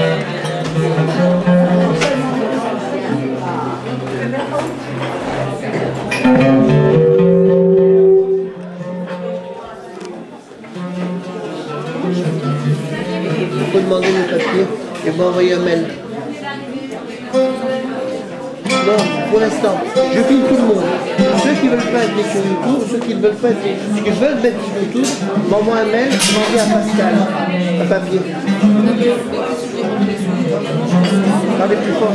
Il faut demander le papier et m'envoyer un mail. Non, pour l'instant, je filme tout le monde. Ceux qui veulent pas être sur YouTube, ceux qui ne veulent pas être, ceux qui veulent mettre sur YouTube, m'envoient un mail, m'envoie à Pascal, un papier. Parlez plus fort.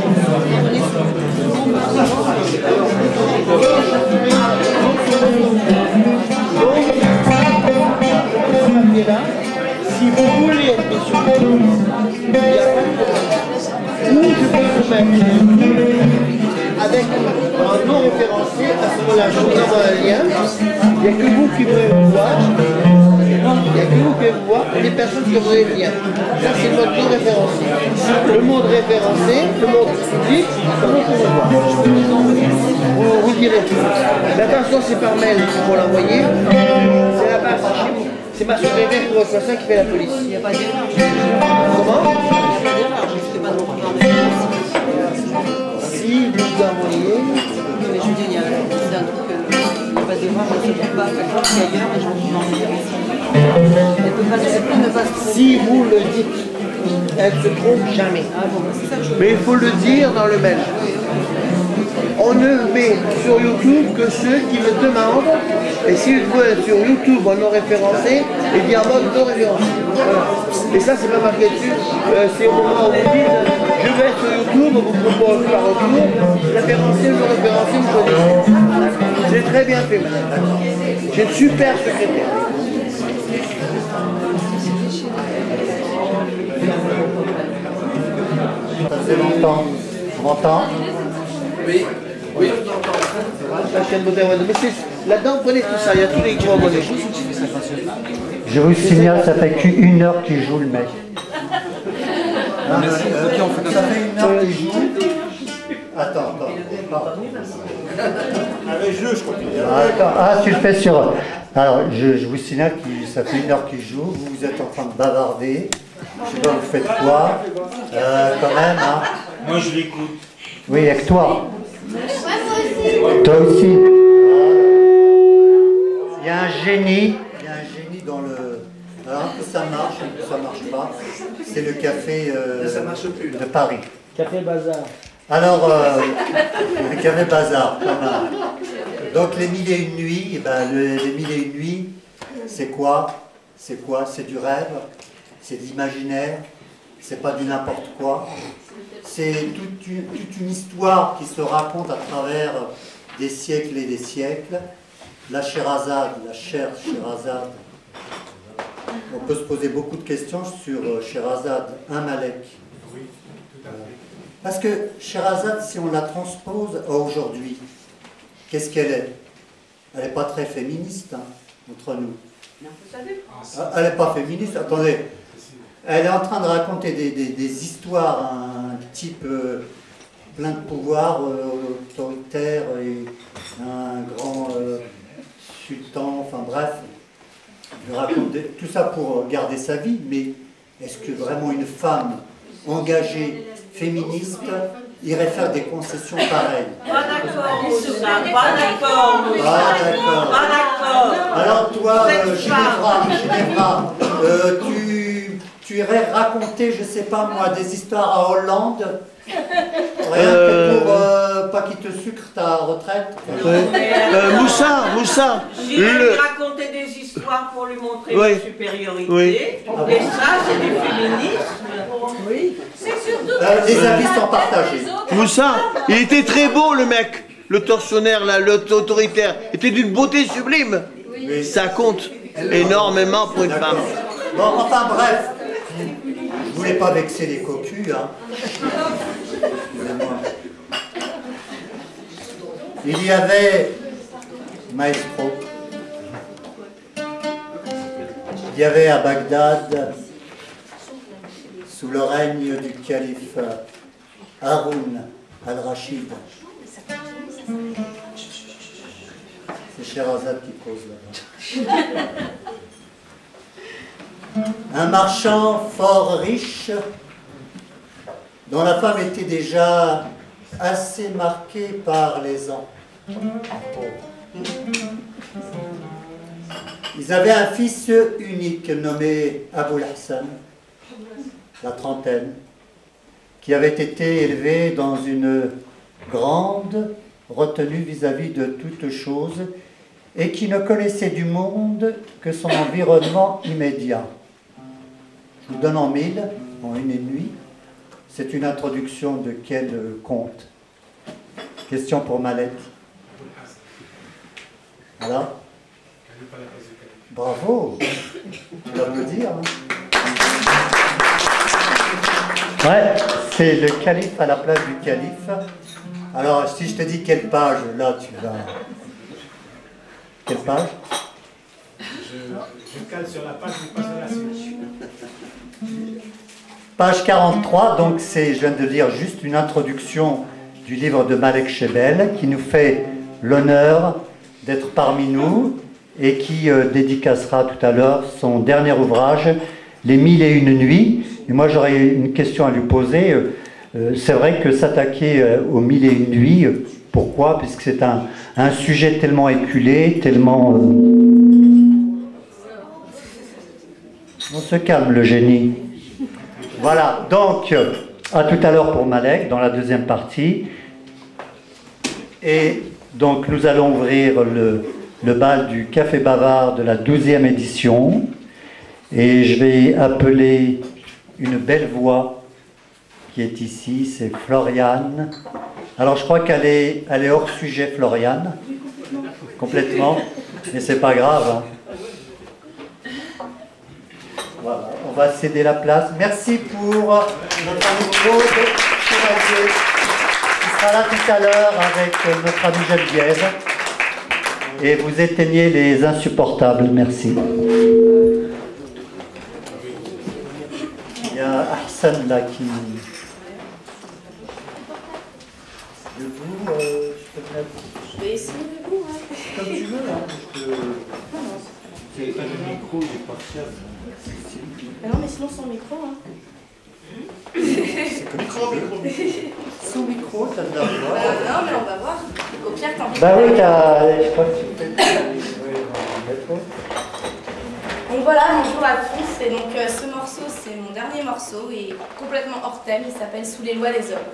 Là, si vous voulez être sur YouTube, il n'y a pas de problème. Ou je peux vous mettre avec un nom référencé, à ce moment-là, je vous envoie un lien. Il n'y a que vous qui pouvez vous voir. Il n'y a que vous qui pouvez vous voir et les personnes qui auront les liens. Ça, c'est le mode non référencé. Le mode référencé, le mode public, comment on peut le voir. Vous direz. Mais attention, c'est par mail qu'il faut l'envoyer. C'est là-bas, c'est chez vous. C'est ma secrétaire pour ça qui fait la police. Il n'y a pas d'erreur. Comment? Si vous envoyez. Mais je dis, il y a un truc, il n'y a pas d'erreur, je ne sais pas, quelqu'un qui est ailleurs et je vais vous envoyer ici. Elle peut ne pas se tromper. Si vous le dites, elle ne se trompe jamais. Ah bon, c'est ça que je veux. Mais il faut le dire dans le mail. On ne met sur YouTube que ceux qui le demandent. Et si vous êtes sur YouTube en non référencé, il dit en mode non référencé. Voilà. Et ça, c'est pas marqué dessus. C'est au moment où vous dites je vais sur YouTube, on vous propose par retour, référencé ou non référencé, vous choisissez. C'est très bien fait, madame. J'ai une super secrétaire. Ça faisait longtemps. On m'entend? Oui. Oui. La chaîne moderne. Mais là-dedans, prenez tout ça, il y a tous les grands mollets. Je vous signale, ça fait qu'une heure qu'il joue le mec. Ça fait une heure qu'il joue. Attends. Avec jeu, je crois qu'il y a. Ah, tu le fais sur... Alors, je vous signale que ça fait une heure qu'il joue, vous êtes en train de bavarder. Je sais pas, vous faites quoi? Quand même, hein. Moi, je l'écoute. Oui, avec toi. Toi aussi. Il y a un génie dans le... Alors, un peu ça marche, un peu ça marche pas. C'est le café de Paris. Café Bazar. Alors, le café Bazar, pas mal. Donc, les mille et une nuits, eh ben, les mille et une nuits, c'est quoi? C'est du rêve, c'est de l'imaginaire, c'est pas du n'importe quoi. C'est toute une histoire qui se raconte à travers des siècles et des siècles. La Sherazade, la chère Sherazade, on peut se poser beaucoup de questions sur Sherazade, un Malek. Parce que Sherazade, si on la transpose à aujourd'hui, qu'est-ce qu'elle est? Elle n'est pas très féministe, hein, entre nous. Elle n'est pas féministe, attendez. Elle est en train de raconter des histoires, un type plein de pouvoir, autoritaire, et un grand sultan, enfin bref. Elle raconte tout ça pour garder sa vie, mais est-ce que vraiment une femme engagée, féministe, irait faire des concessions pareilles? Pas d'accord, pas d'accord. Ah d'accord. Pas d'accord. Alors toi, Ginevra, tu irais raconter, je sais pas moi, des histoires à Hollande, rien que pour pas qu'il te sucre ta retraite. Moussa. J'irais raconter des histoires pour lui montrer Oui. une supériorité. Oui. Et ça, c'est du féminisme. Oui. C'est surtout. Les avis sont partagés. Moussa, il était très beau le mec, le tortionnaire là, l'autoritaire, il était d'une beauté sublime. Oui. Ça compte énormément pour une femme. Bon, enfin bref, je voulais pas vexer les cocus, hein. Excusez-moi. Il y avait, maestro, il y avait à Bagdad, sous le règne du calife Haroun al-Rachid, c'est Sherazade qui cause là-bas, un marchand fort riche dont la femme était déjà assez marquée par les ans. Ils avaient un fils unique nommé Aboul Hassan, la trentaine, qui avait été élevé dans une grande retenue vis-à-vis de toute chose et qui ne connaissait du monde que son environnement immédiat. Je vous donne en mille, en une et nuit. C'est une introduction de quel conte? Question pour Malek. Voilà. Bravo. On va vous dire. Ouais, c'est le calife à la place du calife. Alors, si je te dis quelle page, là, tu vas... Quelle page? Je cale sur la page, je passe à la suite. Page 43, donc c'est, je viens de lire juste une introduction du livre de Malek Shebel, qui nous fait l'honneur d'être parmi nous et qui dédicacera tout à l'heure son dernier ouvrage, Les 1001 nuits. Et moi j'aurais une question à lui poser. C'est vrai que s'attaquer aux 1001 nuits, pourquoi? Puisque c'est un sujet tellement éculé, tellement... On se calme, le génie. Voilà, donc, à tout à l'heure pour Malek, dans la deuxième partie. Et donc, nous allons ouvrir le bal du Café Bavard de la 12e édition. Et je vais appeler une belle voix qui est ici, c'est Floriane. Alors, je crois qu'elle est hors sujet, Floriane. Complètement. Mais c'est pas grave, hein. Voilà, on va céder la place. Merci pour notre nouveau chevalier qui sera là tout à l'heure avec notre amie Geneviève. Et vous éteignez les insupportables. Merci. Il y a Hassan là qui... Debout, je peux mettre... Je vais essayer debout, hein. Comme tu veux, là. C'est pas le micro, il est pas fiable. Ah non, mais sinon sans micro, hein. C'est comme Sous micro, ça te donne voir. Non, mais on va voir. Au pire, tant pis. Bah oui, je crois que tu fais... Donc voilà, bonjour à tous. Et donc ce morceau, c'est mon dernier morceau et complètement hors thème. Il s'appelle Sous les lois des hommes.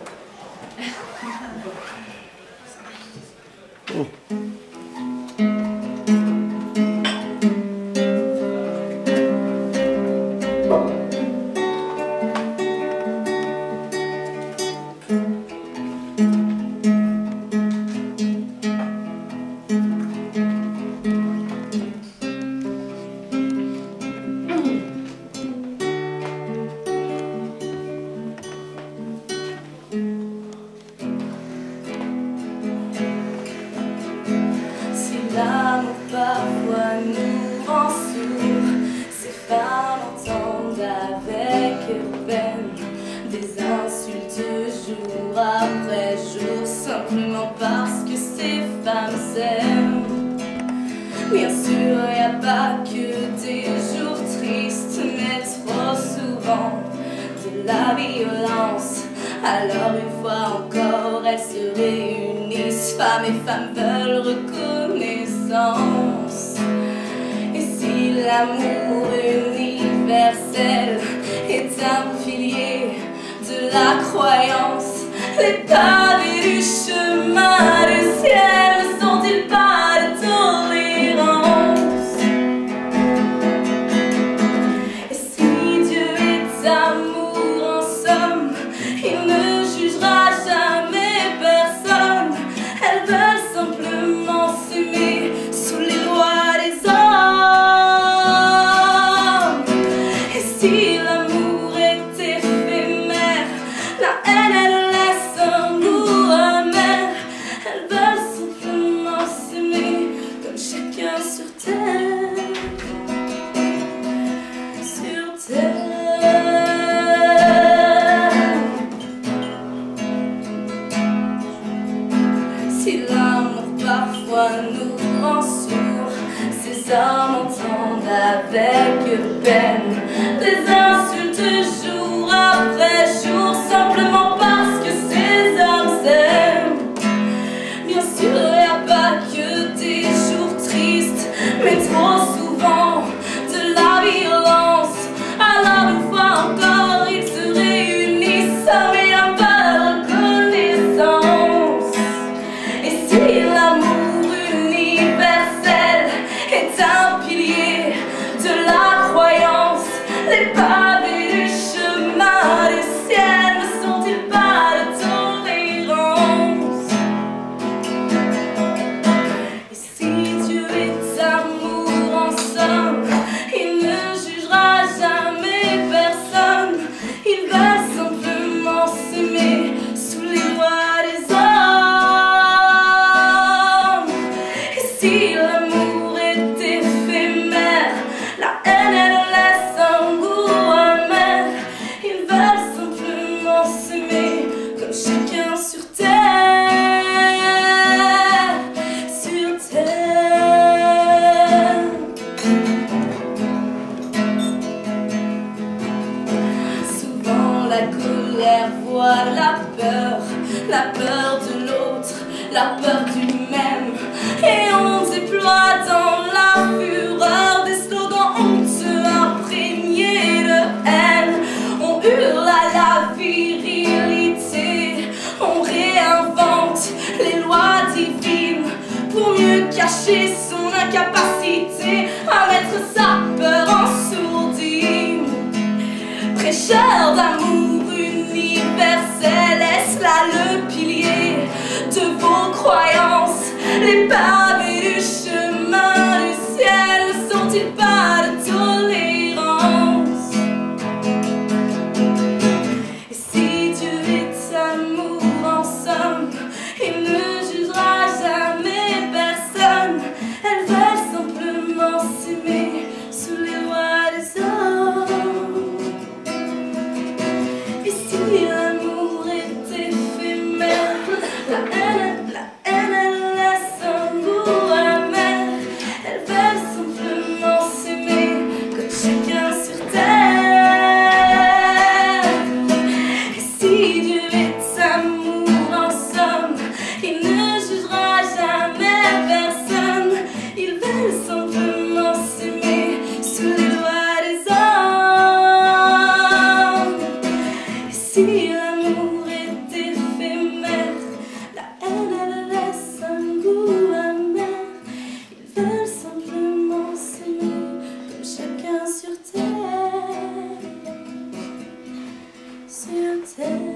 Alors une fois encore elles se réunissent, femmes et femmes veulent reconnaissance. Et si l'amour universel est un pilier de la croyance, les pavés du chemin du ciel ne sont-ils pas de tolérance? Et si Dieu est amour en somme, il ne jugera jamais personne. Elles veulent simplement s'aimer sous les lois des hommes. Et si l'amour est éphémère, la haine elle laisse un goût amer. Elles veulent simplement s'aimer comme chacun sur terre. Sur terre. Si l'amour parfois nous rend sourds, ces hommes entendent avec peine des insultes jour après jour, simplement colère, voit la peur de l'autre, la peur du même. Et on déploie dans la fureur des slogans honteux imprégnés de haine. On hurle à la virilité, on réinvente les lois divines pour mieux cacher son incapacité à mettre sa peur en sourdine. Prêcheur d'amour universel, est-ce là le pilier de vos croyances? Les pavés du chemin du ciel ne sont-ils pas de tolérance? Et si Dieu est amour en somme, il ne jugera jamais personne. Elles veulent simplement s'aimer sous les lois des hommes. Et si l'amour est éphémère, la haine elle laisse un goût amer. Elles veulent simplement s'aimer comme chacun sur terre. Et si Dieu est amour en somme, il ne jugera jamais personne. Ils veulent simplement s'aimer sous les lois des hommes. Et si l'amour est éphémère, la haine elle laisse un goût amer. Ils veulent simplement s'aimer comme chacun sur terre. Sur terre.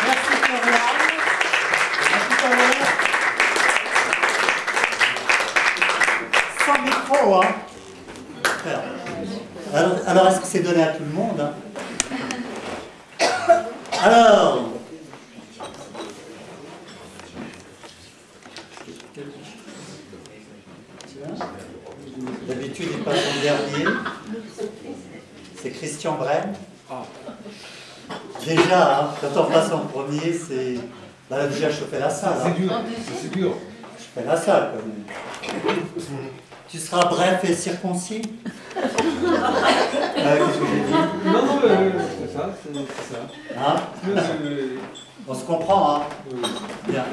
Merci Florian. À tout à l'heure. Sans micro, hein. Alors est-ce que c'est donné à tout le monde, hein? Alors, d'habitude il passe en dernier. C'est Christian Brenne. Déjà, hein, quand on passe en premier, c'est... Bah, déjà, je fais la salle. Hein. C'est dur. Je fais la salle, quand même. Tu seras bref et circoncis. Qu'est-ce que j'ai dit? Non, c'est ça, c'est ça. Hein? On se comprend, hein? Bien.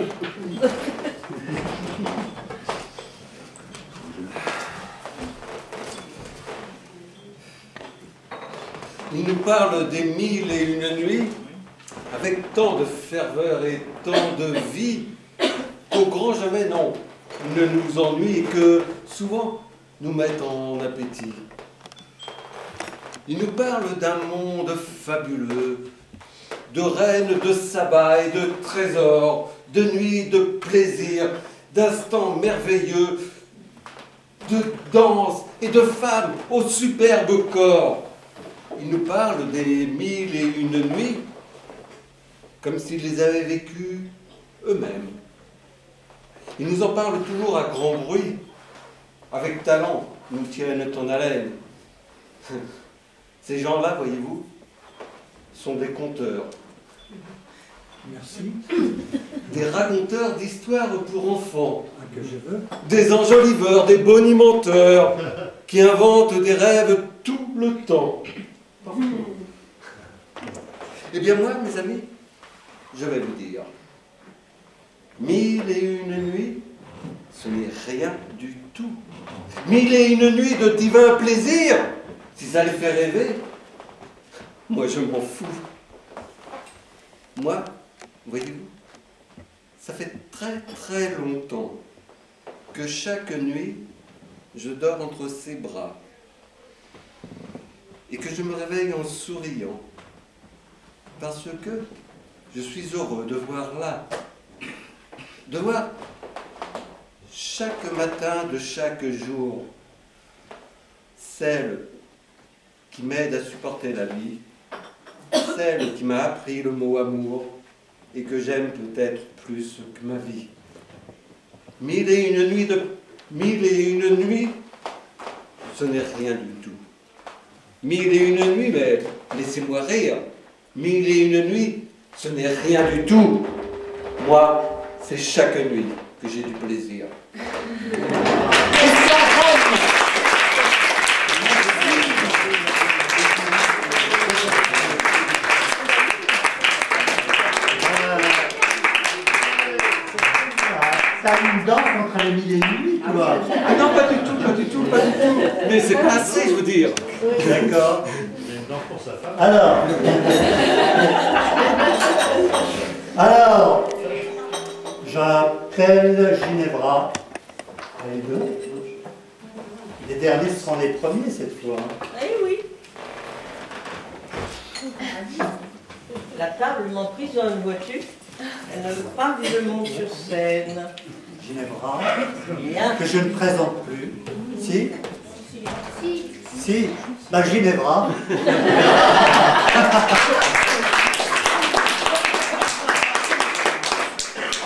Il nous parle des 1001 nuits avec tant de ferveur et tant de vie qu'au grand jamais, non, ne nous ennuie et que souvent nous mettent en appétit. Il nous parle d'un monde fabuleux, de reines, de sabbats et de trésors, de nuits de plaisir, d'instants merveilleux, de danse et de femmes aux superbes corps. Il nous parle des 1001 nuits comme s'ils les avaient vécues eux-mêmes. Il nous en parle toujours à grand bruit, avec talent, nous tiennent en haleine. Ces gens-là, voyez-vous, sont des conteurs. Merci. Des raconteurs d'histoires pour enfants. Que je veux. Des enjoliveurs, des bonimenteurs, qui inventent des rêves tout le temps. Eh bien moi, mes amis, je vais vous dire, 1001 nuits, ce n'est rien du tout. 1001 nuits de divin plaisir, si ça les fait rêver, moi je m'en fous. Moi, voyez-vous, ça fait très très longtemps que chaque nuit, je dors entre ses bras et que je me réveille en souriant parce que je suis heureux de voir là, de voir chaque matin de chaque jour celle qui m'aide à supporter la vie, celle qui m'a appris le mot amour et que j'aime peut-être plus que ma vie. 1001 nuits de 1001 nuits, ce n'est rien du tout. 1001 nuits, mais laissez-moi rire. 1001 nuits, ce n'est rien du tout. Moi, c'est chaque nuit que j'ai du plaisir. T'as une danse entre les mille et nuit, toi? Ah non, pas du tout, pas du tout, pas du tout. Mais c'est pas assez, je veux dire. D'accord. Alors, j'appelle Ginevra. Les deux. Les derniers seront les premiers cette fois. Eh oui. La table m'emprisonne, vois-tu. Elle ne veut pas que je monte sur scène. Ginevra, Bien. que je ne présente plus. Si? Si. La Ginevra.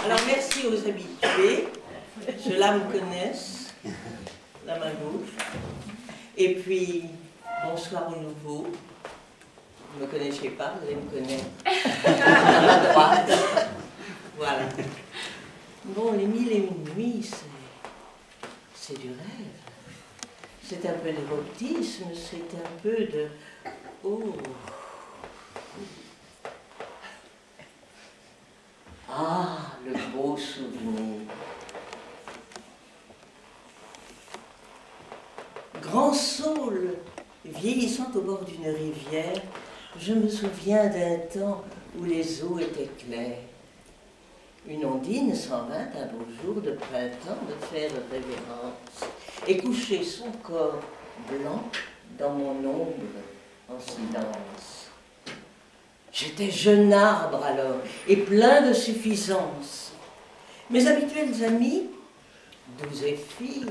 Alors merci aux habitués. Ceux-là me connaissent. La main gauche. Et puis, bonsoir aux nouveaux. Vous ne me connaissiez pas, vous allez me connaître. À ma droite. Voilà. Bon, les mille et une nuits, c'est du rêve. C'est un peu d'érotisme, c'est un peu de... Oh. Ah, le beau souvenir. Grand saule, vieillissant au bord d'une rivière, je me souviens d'un temps où les eaux étaient claires. Une ondine s'en vint un beau jour de printemps me faire révérence et coucher son corps blanc dans mon ombre en silence. J'étais jeune arbre alors et plein de suffisance. Mes habituels amis, doux Zéphyr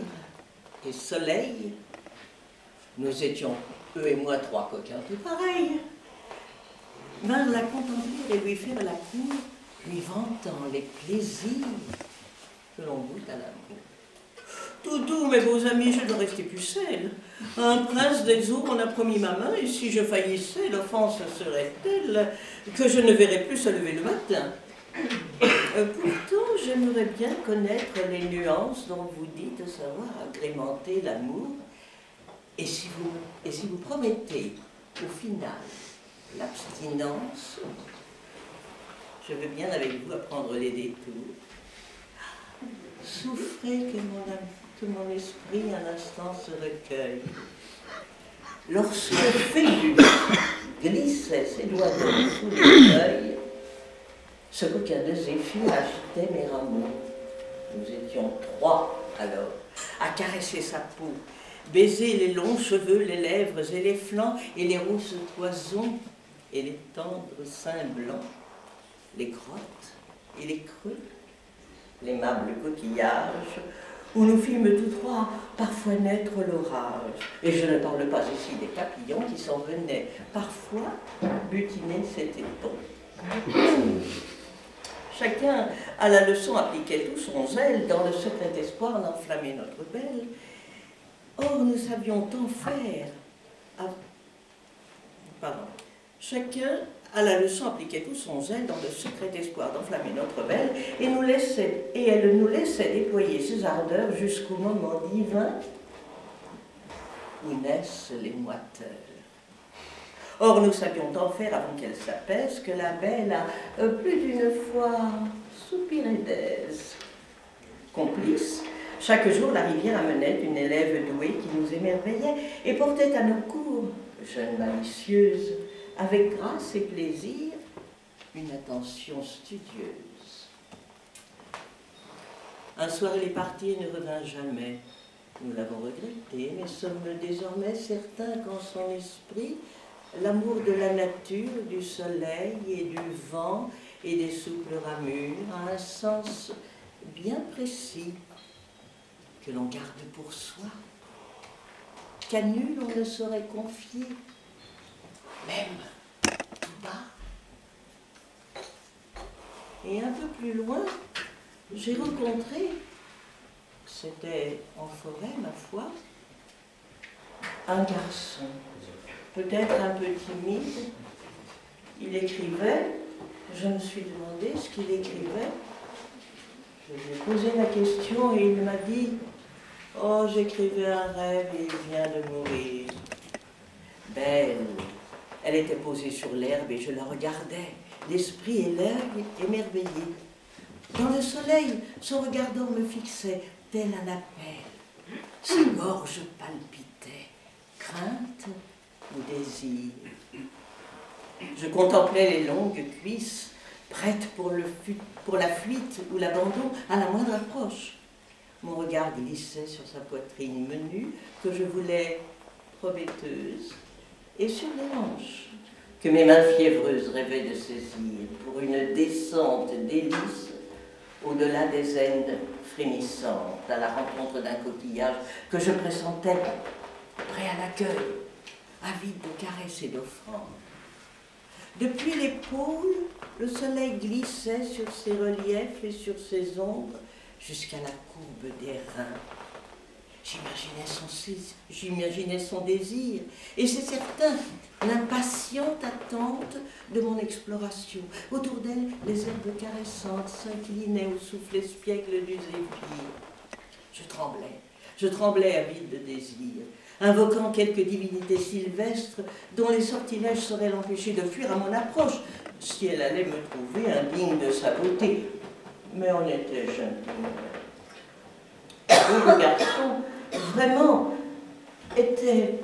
et Soleil, nous étions, eux et moi, trois coquins tout pareils, vinrent la contempler et lui faire la cour, lui vantant les plaisirs que l'on goûte à l'amour. Tout doux, mes beaux amis, je dois rester pucelle. Un prince des eaux m'en a promis ma main, et si je faillissais, l'offense serait telle que je ne verrais plus se lever le matin. Pourtant, j'aimerais bien connaître les nuances dont vous dites savoir agrémenter l'amour. Et si vous promettez, au final, l'abstinence, je veux bien avec vous apprendre les détours. Souffrez que mon esprit un instant se recueille. Lorsque Phébus glissait ses doigts d'or sous les feuilles, ce coquin de Zéphyr agitait mes rameaux. Nous étions trois alors, à caresser sa peau, baiser les longs cheveux, les lèvres et les flancs, et les rousses toisons, et les tendres seins blancs, les grottes et les creux, l'aimables coquillages, où nous fîmes tous trois parfois naître l'orage. Et je ne parle pas ici des papillons qui s'en venaient parfois butiner cet étang. Chacun à la leçon appliquait tout son zèle dans le secret espoir d'enflammer notre belle. Or nous savions tant faire. Chacun à la leçon appliquait tout son zèle dans le secret espoir d'enflammer notre belle, et elle nous laissait déployer ses ardeurs jusqu'au moment divin où naissent les moiteurs. Or nous savions tant faire avant qu'elle s'apaise que la belle a plus d'une fois soupiré d'aise. Complice, chaque jour la rivière amenait une élève douée qui nous émerveillait et portait à nos cours, jeune malicieuse, avec grâce et plaisir, une attention studieuse. Un soir, elle est partie et ne revint jamais. Nous l'avons regretté, mais sommes désormais certains qu'en son esprit, l'amour de la nature, du soleil et du vent et des souples ramures a un sens bien précis que l'on garde pour soi, qu'à nul on ne saurait confier, même tout bas. Et un peu plus loin, j'ai rencontré, c'était en forêt ma foi, un garçon, peut-être un peu timide. Il écrivait, je me suis demandé ce qu'il écrivait. Je lui ai posé la question et il m'a dit « Oh, j'écrivais un rêve et il vient de mourir. » Belle, elle était posée sur l'herbe et je la regardais, l'esprit et l'œil émerveillés. Dans le soleil, son regard d'or me fixait, tel un appel. Sa gorge palpitait, crainte ou désir. Je contemplais les longues cuisses, prêtes pour la fuite ou l'abandon à la moindre approche. Mon regard glissait sur sa poitrine menue, que je voulais prometteuse, et sur les hanches, que mes mains fiévreuses rêvaient de saisir pour une descente délice au-delà des ailes frémissantes, à la rencontre d'un coquillage que je pressentais prêt à l'accueil, avide de caresses et d'offrandes. Depuis l'épaule, le soleil glissait sur ses reliefs et sur ses ombres jusqu'à la courbe des reins. J'imaginais son désir, et c'est certain, l'impatiente attente de mon exploration. Autour d'elle, les herbes caressantes s'inclinaient au souffle espiègle du zéphyr. Je tremblais avide de désir, invoquant quelque divinité sylvestre dont les sortilèges sauraient l'empêcher de fuir à mon approche, si elle allait me trouver indigne de sa beauté. Mais on était jeunes. Le garçon, vraiment, était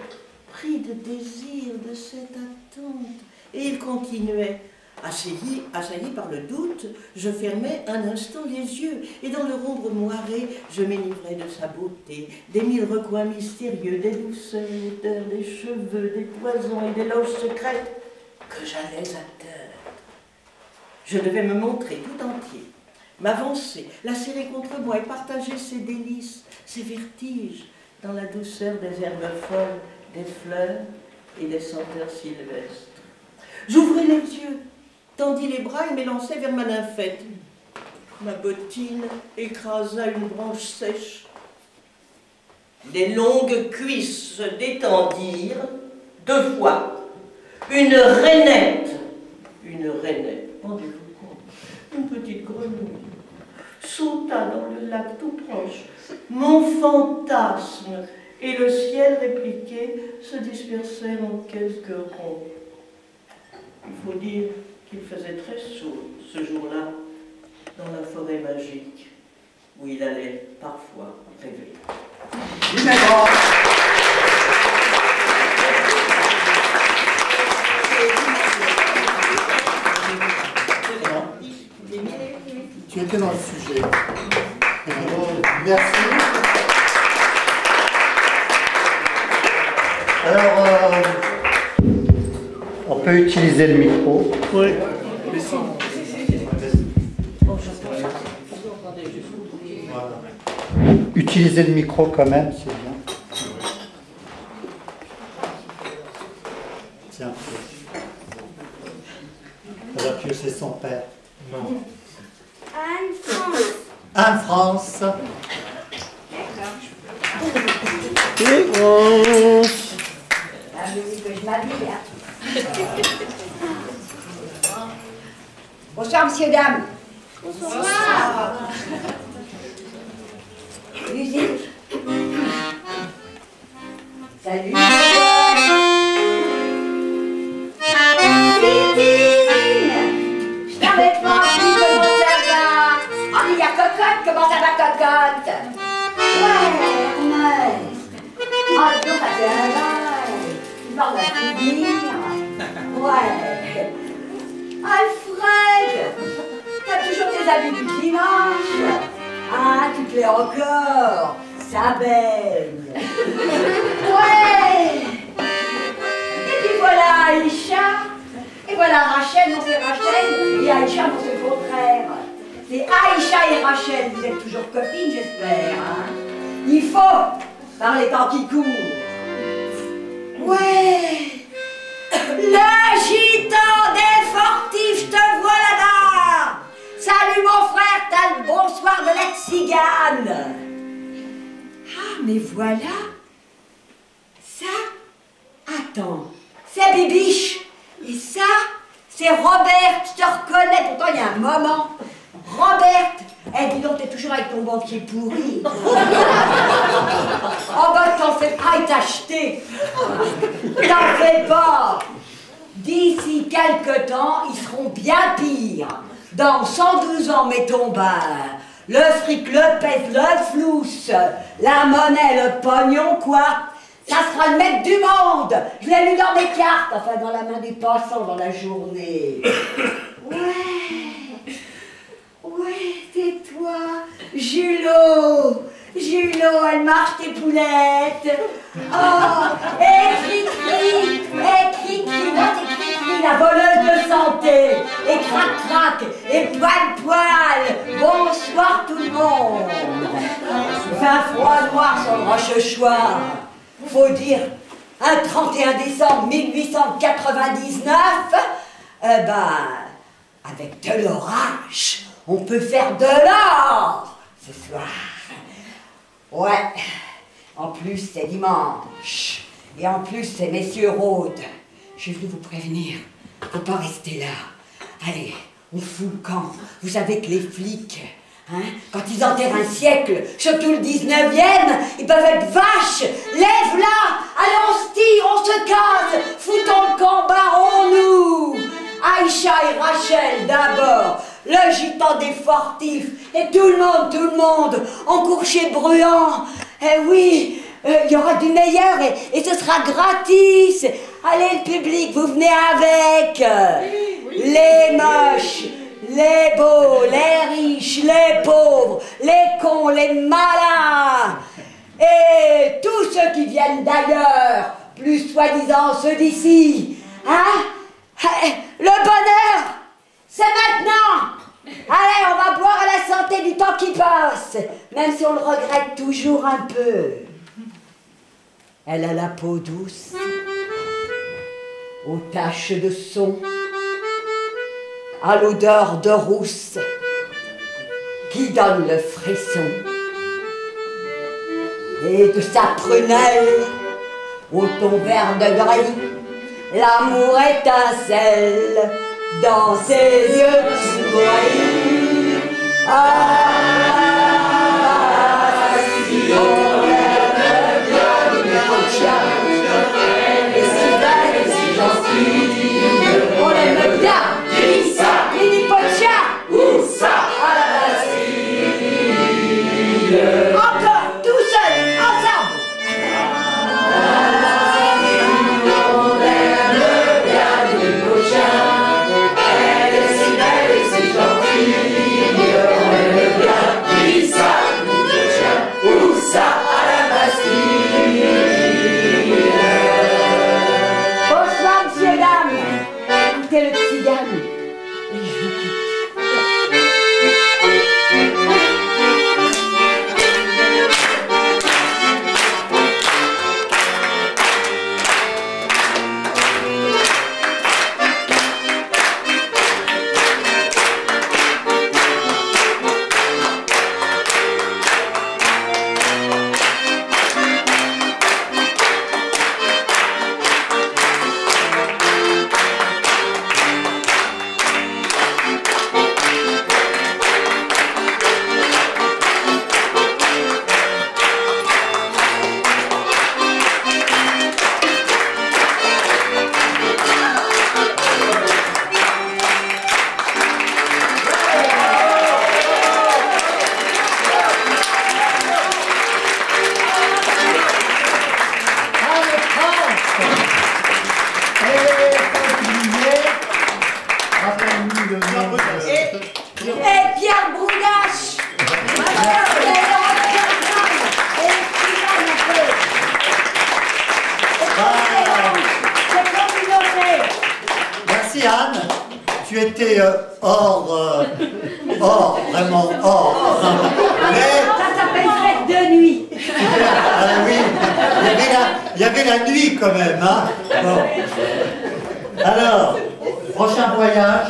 pris de désir de cette attente. Et il continuait. Assailli par le doute, je fermais un instant les yeux, et dans leur ombre moirée, je m'enivrais de sa beauté, des mille recoins mystérieux, des douceurs, des cheveux, des poisons et des loges secrètes que j'allais atteindre. Je devais me montrer tout entier, m'avancer, la serrer contre moi et partager ses délices, ses vertiges, dans la douceur des herbes folles, des fleurs et des senteurs sylvestres. J'ouvrais les yeux, tendis les bras et m'élançai vers ma nymphette. Ma bottine écrasa une branche sèche. Les longues cuisses se détendirent 2 fois. Une rainette, rendez-vous compte, une petite grenouille, sauta dans le lac tout proche. Mon fantasme et le ciel répliqué se dispersèrent en quelques ronds. Il faut dire qu'il faisait très chaud ce jour-là dans la forêt magique où il allait parfois rêver. Tu étais dans le sujet. Merci. Alors, on peut utiliser le micro. Oui. Utiliser le micro quand même, c'est bien. Tiens. Alors que c'est son père. Non. Anne France. Anne France. La musique que je m'habille, hein. Bonsoir, messieurs, dames. Bonsoir. Musique. Salut. Titine, je t'avais pas dit comment ça va. Oh, il y a Cocotte, comment ça va, Cocotte? Ouais. Ah, donc ça fait un bail. Tu parles à finir. Ouais. Alfred, t'as toujours tes habits du dimanche. Ah, tu plais encore. Ça baigne. Ouais. Et puis voilà Aïcha. Et voilà Rachel, non c'est Rachel. Et Aïcha, non c'est le contraire. C'est Aïcha et Rachel, vous êtes toujours copines, j'espère. Hein? Il faut, par les temps qui courent. Ouais. Le gitan des fortifs, je te vois là-bas. Salut mon frère, t'as le bonsoir de la tzigane. Ah, mais voilà. Ça, attends, c'est Bibiche. Et ça, c'est Robert, je te reconnais, pourtant il y a un moment. Robert, Eh, dis donc, t'es toujours avec ton banquier pourri. Oh, bah, t'en fais pas, il t'a acheté. T'en fais pas. D'ici quelque temps, ils seront bien pires. Dans 112 ans, mettons, ben, le fric, le pèse, le flousse, la monnaie, le pognon, quoi. Ça sera le maître du monde. Je l'ai lu dans des cartes, enfin dans la main des passants dans la journée. Ouais, c'est toi, Julot. Julot, elle marche tes poulettes. Oh, et Cri-Cri, moi c'est Cri-Cri, la voleuse de santé. Et Crac-Crac, et Poil-Poil. Bonsoir tout le monde. Il fait un froid noir sur le Rochechouart. Faut dire, un 31 décembre 1899, avec de l'orage, on peut faire de l'or ce soir. Ouais, en plus c'est dimanche, et en plus c'est messieurs Rhodes. Je suis venu vous prévenir, faut pas rester là. Allez, on fout le camp, vous savez que les flics... Hein, quand ils enterrent un siècle, surtout le 19e, ils peuvent être vaches. Lève-la, allez on se tire, on se casse, foutons le camp, barrons-nous. Aïcha et Rachel d'abord, le gitan des fortifs, et tout le monde, en courcher bruyant. Eh oui, il y aura du meilleur et ce sera gratis. Allez le public, vous venez avec. Les moches, les beaux, les riches, les pauvres, les cons, les malins, et tous ceux qui viennent d'ailleurs, plus soi-disant ceux d'ici. Hein? Le bonheur, c'est maintenant. Allez, on va boire à la santé du temps qui passe, même si on le regrette toujours un peu. Elle a la peau douce, aux taches de son, à l'odeur de rousse qui donne le frisson. Et de sa prunelle au ton vert de gris, l'amour étincelle dans ses yeux souris. Ah, si on aime bien le chien, et si belle et si gentille, on l'aime bien. Mini Pocha, où ça? À la Bastille. Encore, tout seul, ensemble. On aime bien Mini Pocha. Elle est si belle et si gentille. On aime bien. Qui ça? Mini Pocha, où ça? À la Bastille. Bonsoir, messieurs, dames. Écoutez le tzigane. Vraiment hors. Ça s'appelle fête de nuit. Ah oui, il y avait la nuit quand même, hein. Bon. Alors, prochain voyage.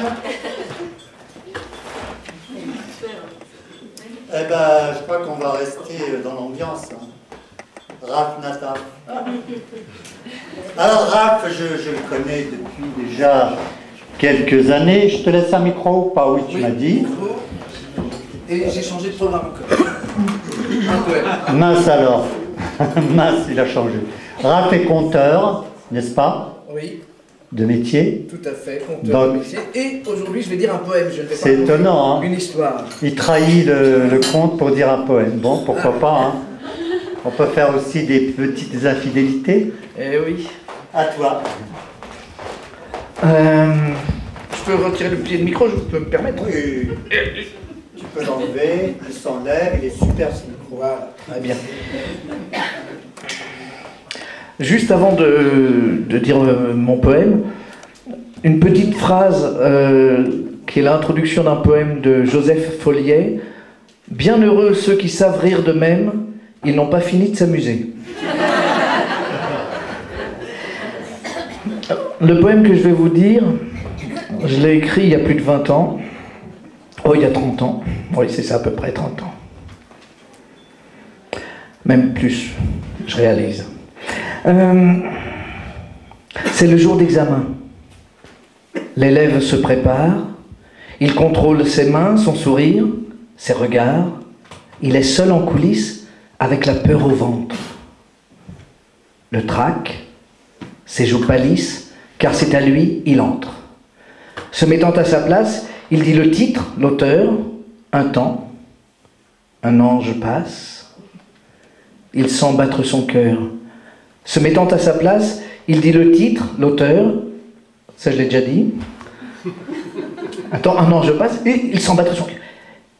Eh ben, je crois qu'on va rester dans l'ambiance. Hein. Raph, Nathan. Alors Raph, je le connais depuis déjà quelques années. Je te laisse un micro ou pas? Oui, tu m'as dit. Et j'ai changé de programme encore. Un poème. Mince alors. Mince, il a changé. Raph est conteur, n'est-ce pas? Oui. De métier. Tout à fait, conteur de métier. Et aujourd'hui, je vais dire un poème. Je ne vais pas C'est étonnant, hein. Une histoire. Il trahit le conte pour dire un poème. Bon, pourquoi pas, hein. On peut faire aussi des petites infidélités. Eh oui. À toi. Je peux retirer le pied de micro, je peux me permettre? Oui. Tu peux l'enlever, il s'enlève, il est super ce micro. Voilà, très bien. Juste avant de dire mon poème, une petite phrase qui est l'introduction d'un poème de Joseph Folliet. « Bien heureux ceux qui savent rire d'eux-mêmes, ils n'ont pas fini de s'amuser. » Le poème que je vais vous dire, je l'ai écrit il y a plus de 20 ans. Oh, il y a 30 ans. Oui, c'est ça, à peu près 30 ans. Même plus, je réalise. C'est le jour d'examen. L'élève se prépare, il contrôle ses mains, son sourire, ses regards. Il est seul en coulisses avec la peur au ventre. Le trac, ses joues pâlissent, car c'est à lui, il entre. Se mettant à sa place, il dit le titre, l'auteur, un temps, un ange passe. Il sent battre son cœur. Se mettant à sa place, il dit le titre, l'auteur, ça je l'ai déjà dit. Attends, un ange passe, et il sent battre son cœur.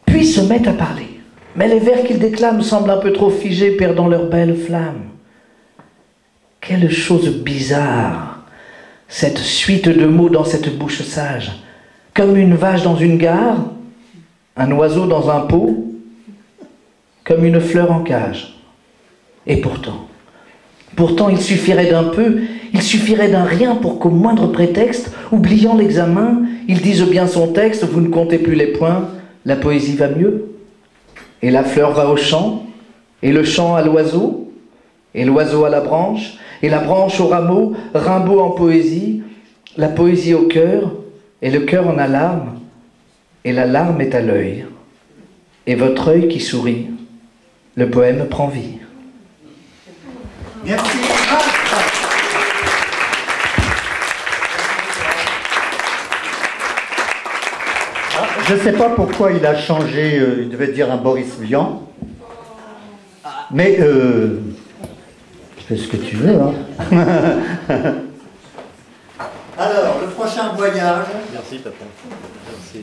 Puis se met à parler. Mais les vers qu'il déclame semblent un peu trop figés, perdant leur belle flamme. Quelle chose bizarre, cette suite de mots dans cette bouche sage. Comme une vache dans une gare, un oiseau dans un pot, comme une fleur en cage. Et pourtant il suffirait d'un peu, il suffirait d'un rien pour qu'au moindre prétexte, oubliant l'examen, il dise bien son texte, vous ne comptez plus les points, la poésie va mieux. Et la fleur va au champ, et le champ à l'oiseau, et l'oiseau à la branche, et la branche au rameau, Rimbaud en poésie, la poésie au cœur, et le cœur en alarme, et la larme est à l'œil. Et votre œil qui sourit, le poème prend vie. Merci. Je ne sais pas pourquoi il a changé, il devait dire un Boris Vian, mais fais ce que tu veux. Hein. Alors, le prochain voyage. Merci, papa. Merci.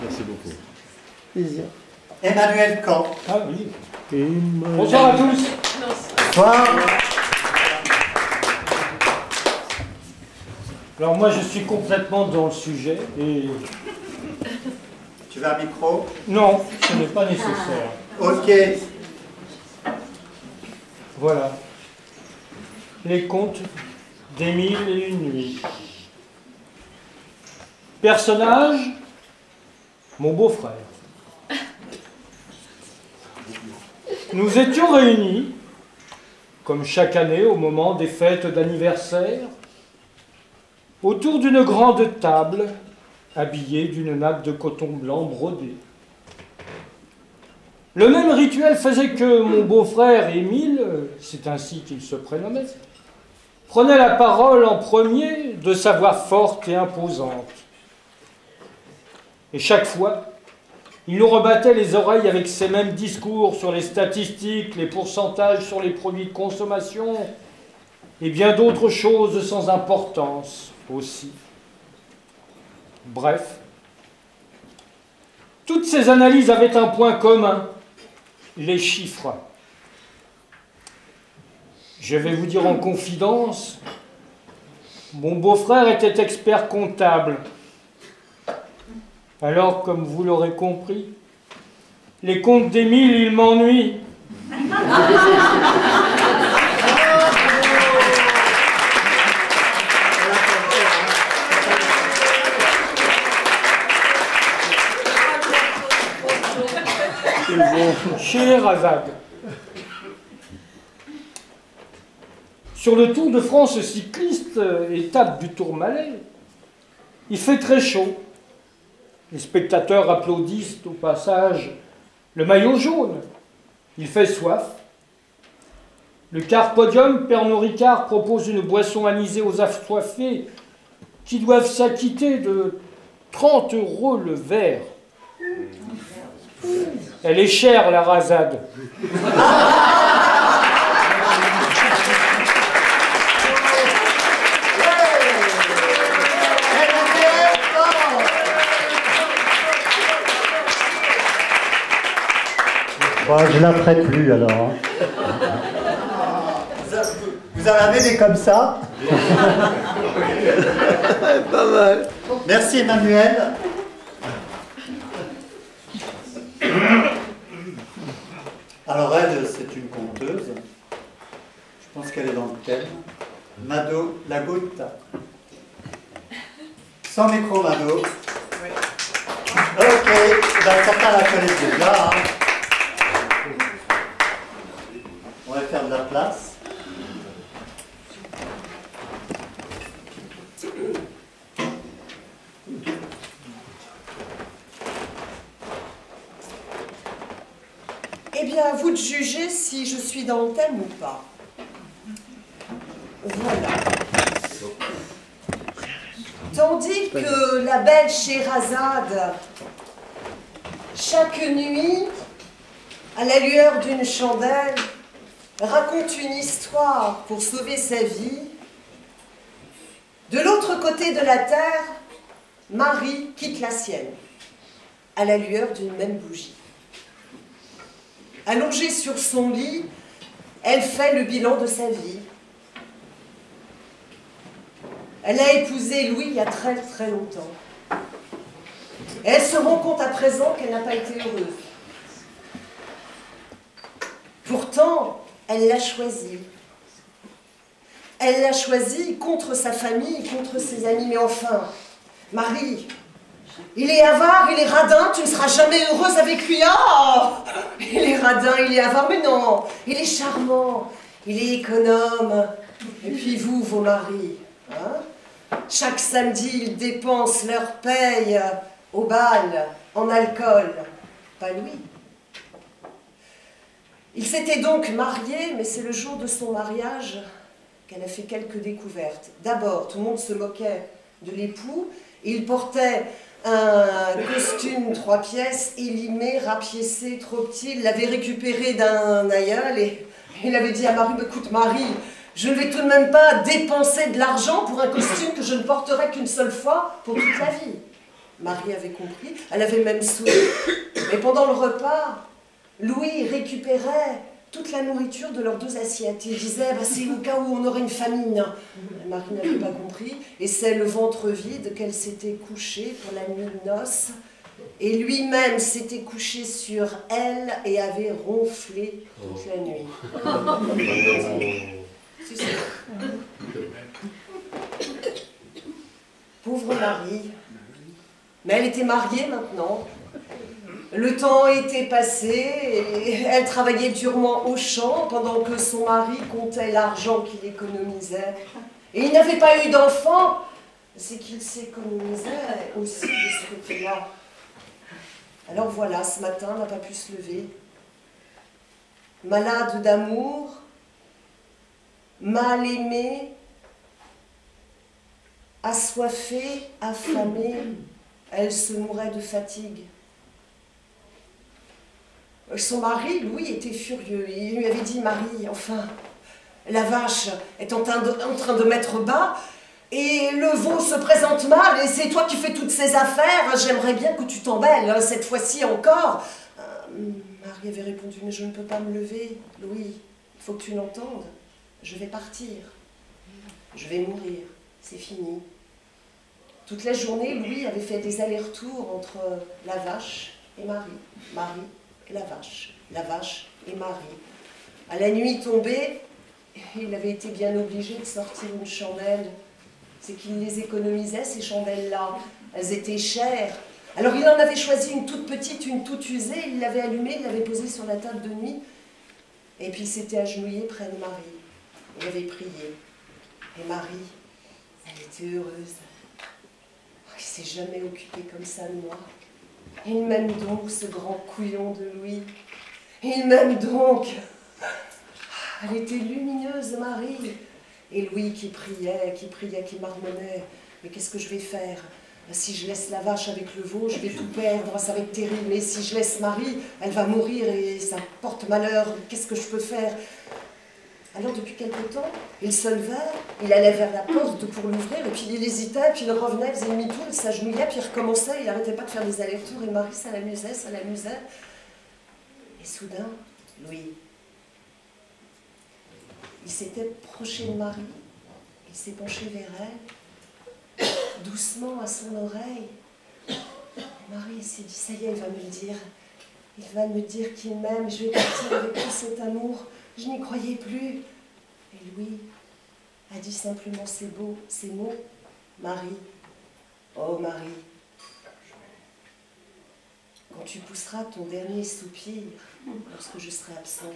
Merci beaucoup. Plaisir. Emmanuel Camp. Ah oui. Bonsoir à tous. Bonsoir. Alors moi je suis complètement dans le sujet et... Tu veux un micro? Non, ce n'est pas nécessaire. Ok. Voilà. Les contes des 1001 nuits. Personnage, mon beau-frère. Nous étions réunis, comme chaque année au moment des fêtes d'anniversaire, autour d'une grande table habillée d'une nappe de coton blanc brodé. Le même rituel faisait que mon beau-frère Émile, c'est ainsi qu'il se prénommait, prenait la parole en premier de sa voix forte et imposante. Et chaque fois, il nous rebattait les oreilles avec ces mêmes discours sur les statistiques, les pourcentages sur les produits de consommation et bien d'autres choses sans importance aussi. Bref, toutes ces analyses avaient un point commun, les chiffres. Je vais vous dire en confidence, mon beau-frère était expert comptable. Alors, comme vous l'aurez compris, les comptes d'Émile, ils m'ennuient. Scheherazade. Sur le Tour de France cycliste, étape du Tourmalet, il fait très chaud. Les spectateurs applaudissent au passage Le maillot jaune, il fait soif. Le Carpodium, Pernod Ricard propose une boisson anisée aux assoiffés qui doivent s'acquitter de 30 € le verre. Elle est chère, la rasade. Bon, je la ferai plus alors. Hein. Vous en avez des comme ça? Pas mal. Merci Emmanuel. Alors elle, c'est une conteuse. Je pense qu'elle est dans le thème. Mado, la goutte. Sans micro, Mado. Oui. Ok, ben, certains la connaissent déjà. Hein. On va faire de la place. Eh bien, à vous de juger si je suis dans le thème ou pas. Voilà. Tandis que la belle Scheherazade, chaque nuit, à la lueur d'une chandelle, raconte une histoire pour sauver sa vie, de l'autre côté de la terre, Marie quitte la sienne, à la lueur d'une même bougie. Allongée sur son lit, elle fait le bilan de sa vie. Elle a épousé Louis il y a très très longtemps. Et elle se rend compte à présent qu'elle n'a pas été heureuse. Pourtant, elle l'a choisi. Elle l'a choisi contre sa famille, contre ses amis. Mais enfin, Marie, il est avare, il est radin, tu ne seras jamais heureuse avec lui. Oh, il est radin, il est avare, mais non, il est charmant, il est économe. Et puis vous, vos maris, hein, chaque samedi, ils dépensent leur paye au bal, en alcool. Pas lui. Il s'était donc marié, mais c'est le jour de son mariage qu'elle a fait quelques découvertes. D'abord, tout le monde se moquait de l'époux. Il portait un costume 3 pièces, élimé, rapiécé, trop petit. Il l'avait récupéré d'un aïeul et il avait dit à Marie, écoute Marie, je ne vais tout de même pas dépenser de l'argent pour un costume que je ne porterai qu'une seule fois pour toute la vie. Marie avait compris, elle avait même souri. Mais pendant le repas, Louis récupérait toute la nourriture de leurs 2 assiettes. Il disait, bah, c'est au cas où on aurait une famine. Marie n'avait pas compris, et c'est le ventre vide qu'elle s'était couchée pour la nuit de noces. Et lui-même s'était couché sur elle et avait ronflé toute la nuit. Si, si. Pauvre Marie. Mais elle était mariée maintenant. Le temps était passé et elle travaillait durement au champ pendant que son mari comptait l'argent qu'il économisait. Et il n'avait pas eu d'enfant, c'est qu'il s'économisait aussi de ce côté-là. Alors voilà, ce matin, n'a pas pu se lever. Malade d'amour, mal aimée, assoiffée, affamée, elle se mourait de fatigue. Son mari, Louis, était furieux. Il lui avait dit, Marie, enfin, la vache est en train de mettre bas et le veau se présente mal et c'est toi qui fais toutes ces affaires. J'aimerais bien que tu t'embelles, cette fois-ci encore. Marie avait répondu, mais je ne peux pas me lever, Louis. Il faut que tu l'entendes. Je vais partir. Je vais mourir. C'est fini. Toute la journée, Louis avait fait des allers-retours entre la vache et Marie. Marie et la vache et Marie. À la nuit tombée, il avait été bien obligé de sortir une chandelle. C'est qu'il les économisait, ces chandelles-là. Elles étaient chères. Alors il en avait choisi une toute petite, une toute usée, il l'avait allumée, il l'avait posée sur la table de nuit. Et puis il s'était agenouillé près de Marie. Il avait prié. Et Marie, elle était heureuse. Il ne s'est jamais occupé comme ça de moi. Il m'aime donc, ce grand couillon de Louis. Il m'aime donc. Elle était lumineuse, Marie. Et Louis qui priait, qui marmonnait. Mais qu'est-ce que je vais faire? Si je laisse la vache avec le veau, je vais tout perdre, ça va être terrible. Mais si je laisse Marie, elle va mourir et ça porte malheur. Qu'est-ce que je peux faire? Alors depuis quelque temps, il se levait, il allait vers la porte pour l'ouvrir, et puis il hésitait, puis il revenait, il faisait demi-tour, il s'agenouillait, puis il recommençait, il n'arrêtait pas de faire des allers-retours, et Marie, ça l'amusait, ça l'amusait. Et soudain, Louis, il s'était proché de Marie, il s'est penché vers elle, doucement à son oreille. Et Marie s'est dit, ça y est, il va me le dire. Il va me dire qu'il m'aime, je vais partir avec tout cet amour. Je n'y croyais plus. Et Louis a dit simplement ces mots. Marie, oh Marie, quand tu pousseras ton dernier soupir, lorsque je serai absent,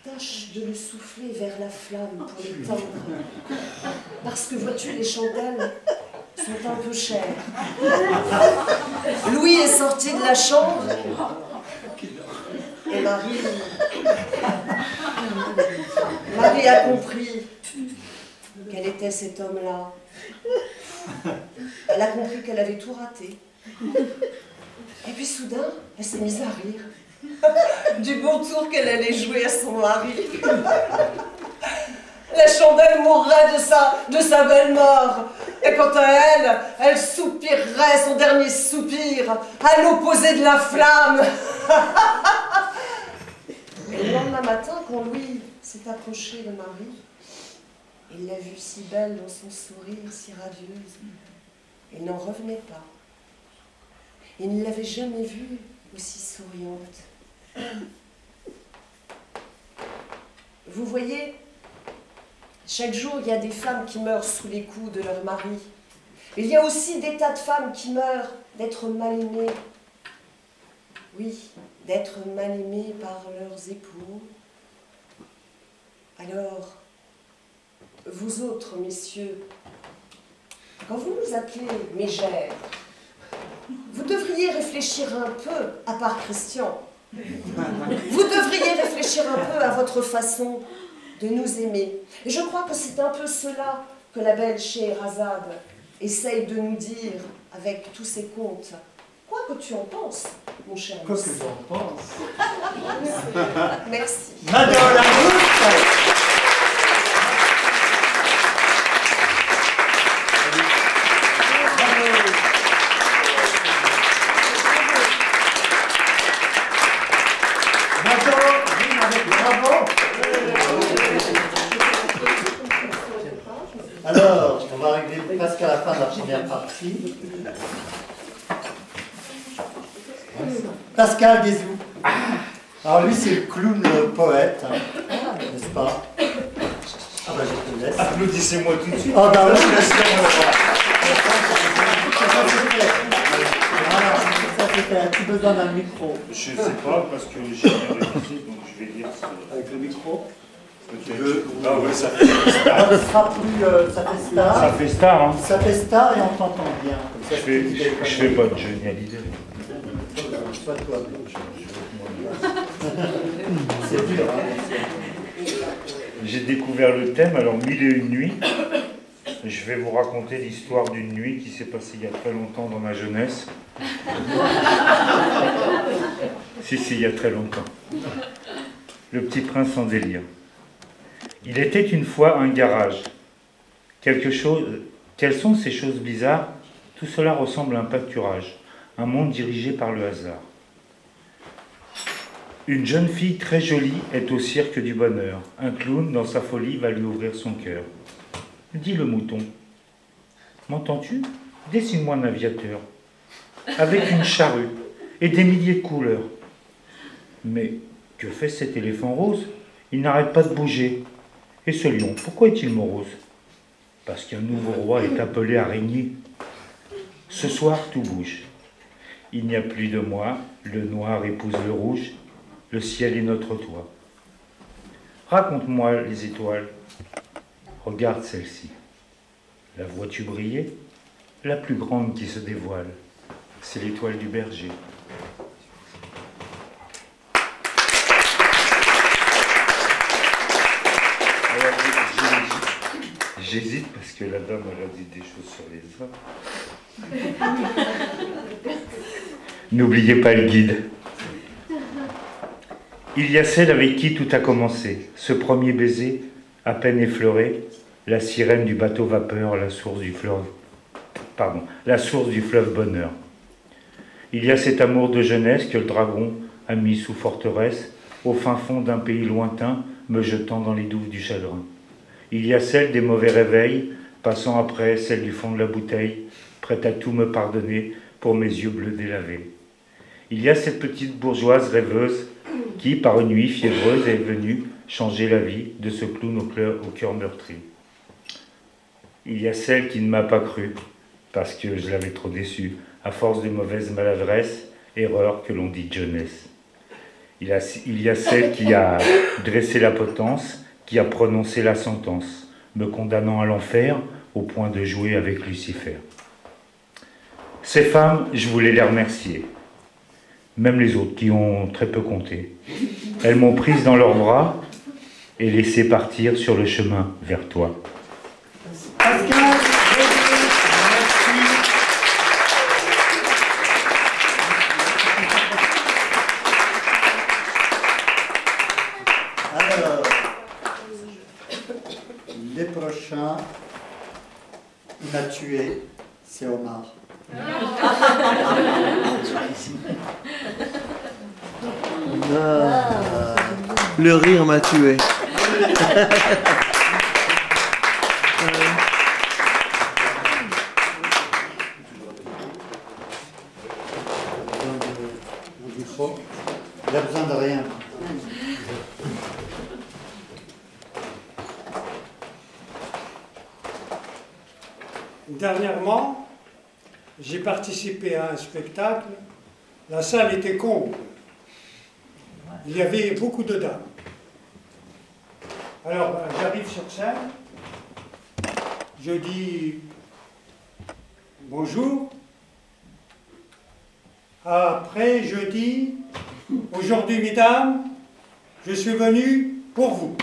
tâche de le souffler vers la flamme pour l'étendre. Parce que vois-tu, les chandelles sont un peu chères. Louis est sorti de la chambre et Marie a compris quel était cet homme-là. Elle a compris qu'elle avait tout raté. Et puis soudain, elle s'est mise à rire du bon tour qu'elle allait jouer à son mari. La chandelle mourrait de sa belle mort. Et quant à elle, elle soupirerait son dernier soupir à l'opposé de la flamme. Et le lendemain matin, quand Louis s'est approché de Marie, il l'a vue si belle dans son sourire, si radieuse. Il n'en revenait pas. Il ne l'avait jamais vue aussi souriante. Vous voyez, chaque jour, il y a des femmes qui meurent sous les coups de leur mari. Il y a aussi des tas de femmes qui meurent d'être mal aimées. Oui, d'être mal aimées par leurs époux. Alors, vous autres, messieurs, quand vous nous appelez mégères, vous devriez réfléchir un peu, à part Christian, vous devriez réfléchir un peu à votre façon de nous aimer. Et je crois que c'est un peu cela que la belle Scheherazade essaye de nous dire avec tous ses contes. Quoi que tu en penses, mon cher Quoi que j'en pense. Merci. Madame la Goutte. Alors, on va arriver presque à la fin de la première partie. Pascal Guézou. Alors lui, c'est le clown poète, hein, n'est-ce pas? Ah bah je te laisse. Applaudissez-moi tout de suite. Ah bah oui, bien sûr. Ça fait un petit besoin d'un micro. Je sais pas, parce que j'ai rien révisé, donc je vais dire ça. Avec le micro? Ah oui, ça fait star. Ça sera plus, ça fait star. Ça fait star, hein. Ça fait star et on t'entend bien. Comme ça, Je fais pas de génialité. Soit toi. C'est dur, hein. J'ai découvert le thème, alors 1001 nuits. Je vais vous raconter l'histoire d'une nuit qui s'est passée il y a très longtemps dans ma jeunesse. Si, il y a très longtemps. Le petit prince en délire. Il était une fois un garage. Quelles sont ces choses bizarres? Tout cela ressemble à un pâturage, un monde dirigé par le hasard. Une jeune fille très jolie est au cirque du bonheur. Un clown, dans sa folie, va lui ouvrir son cœur. Dit le mouton. M'entends-tu? Dessine-moi un aviateur, avec une charrue et des milliers de couleurs. Mais que fait cet éléphant rose? Il n'arrête pas de bouger. Et ce lion, pourquoi est-il morose? Parce qu'un nouveau roi est appelé à régner. Ce soir, tout bouge. Il n'y a plus de moi, le noir épouse le rouge, le ciel est notre toit. Raconte-moi les étoiles. Regarde celle-ci. La vois-tu briller? La plus grande qui se dévoile. c'est l'étoile du berger. Alors, j'hésite parce que la dame elle a dit des choses sur les hommes. N'oubliez pas le guide. Il y a celle avec qui tout a commencé, ce premier baiser, à peine effleuré, la sirène du bateau vapeur, la source du fleuve bonheur. Il y a cet amour de jeunesse que le dragon a mis sous forteresse, au fin fond d'un pays lointain, me jetant dans les douves du chagrin. Il y a celle des mauvais réveils, passant après celle du fond de la bouteille, prête à tout me pardonner pour mes yeux bleus délavés. Il y a cette petite bourgeoise rêveuse qui, par une nuit fiévreuse, est venue changer la vie de ce clown au cœur meurtri. Il y a celle qui ne m'a pas cru, parce que je l'avais trop déçue, à force de mauvaise maladresse, erreur que l'on dit jeunesse. Il y a celle qui a dressé la potence, qui a prononcé la sentence, me condamnant à l'enfer au point de jouer avec Lucifer. Ces femmes, je voulais les remercier, même les autres qui ont très peu compté. Elles m'ont prise dans leurs bras et laissé partir sur le chemin vers toi. Pascal, Alors, les prochains, il m'a tué, c'est Omar. Le rire m'a tué. Il a besoin de rien. Dernièrement, j'ai participé à un spectacle. La salle était comble. Il y avait beaucoup de dames. Alors, j'arrive sur scène. Je dis bonjour. Après, je dis aujourd'hui, mesdames, je suis venu pour vous.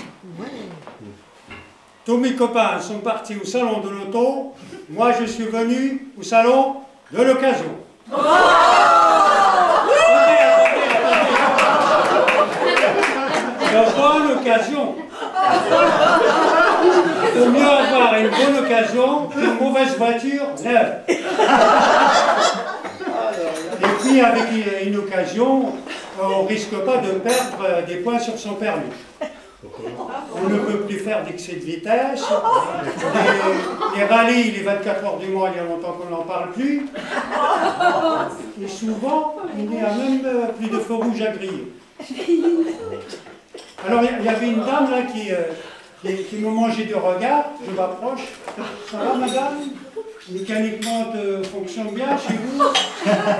Tous mes copains sont partis au salon de l'auto. Moi, je suis venu au salon de l'occasion. De bonne occasion. Il vaut mieux avoir une bonne occasion qu'une mauvaise voiture neuve. Et puis, avec une occasion, on ne risque pas de perdre des points sur son permis. On ne peut plus faire d'excès de vitesse. Les rallyes, les 24 heures du mois, il y a longtemps qu'on n'en parle plus. Et souvent, il n'y a même plus de feu rouge à griller. Alors, il y avait une dame là qui me mangeait de regard. Je m'approche. Ça va, madame? Mécaniquement, fonctionne bien chez vous?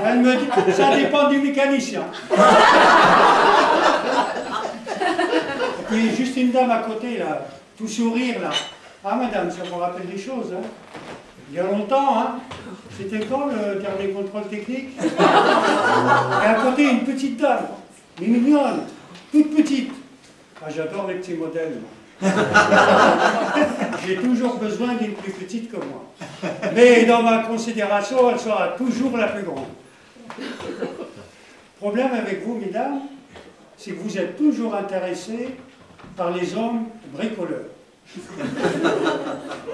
Elle me dit, ça dépend du mécanicien. Et puis, juste une dame à côté, là, tout sourire, là. Ah, madame, ça vous rappelle des choses, hein? Il y a longtemps, hein? C'était quand le dernier contrôle technique? Et à côté, une petite dame, mais mignonne, toute petite. Ah, j'adore les petits modèles. J'ai toujours besoin d'une plus petite que moi. Mais dans ma considération, elle sera toujours la plus grande. Problème avec vous, mesdames, c'est que vous êtes toujours intéressés par les hommes bricoleurs.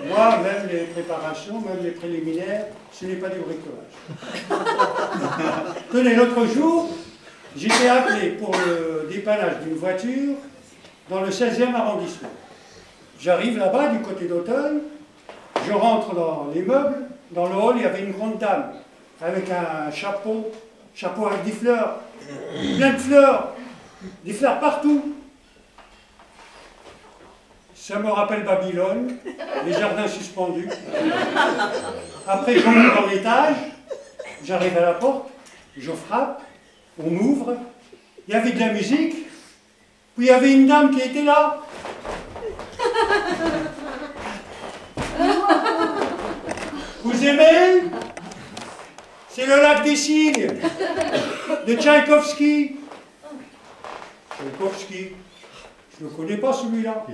Moi, même les préparations, même les préliminaires, ce n'est pas du bricolage. Tenez, l'autre jour, j'étais appelé pour le dépannage d'une voiture dans le 16e arrondissement. J'arrive là-bas, du côté d'Auteuil, je rentre dans les meubles, dans le hall, il y avait une grande dame, avec un chapeau avec des fleurs, plein de fleurs, des fleurs partout. Ça me rappelle Babylone, les jardins suspendus. Après, je monte dans l'étage, j'arrive à la porte, je frappe, on m'ouvre, il y avait de la musique, puis il y avait une dame qui était là. Vous aimez? C'est le lac des cygnes de Tchaïkovski. Tchaïkovski, je ne le connais pas celui-là.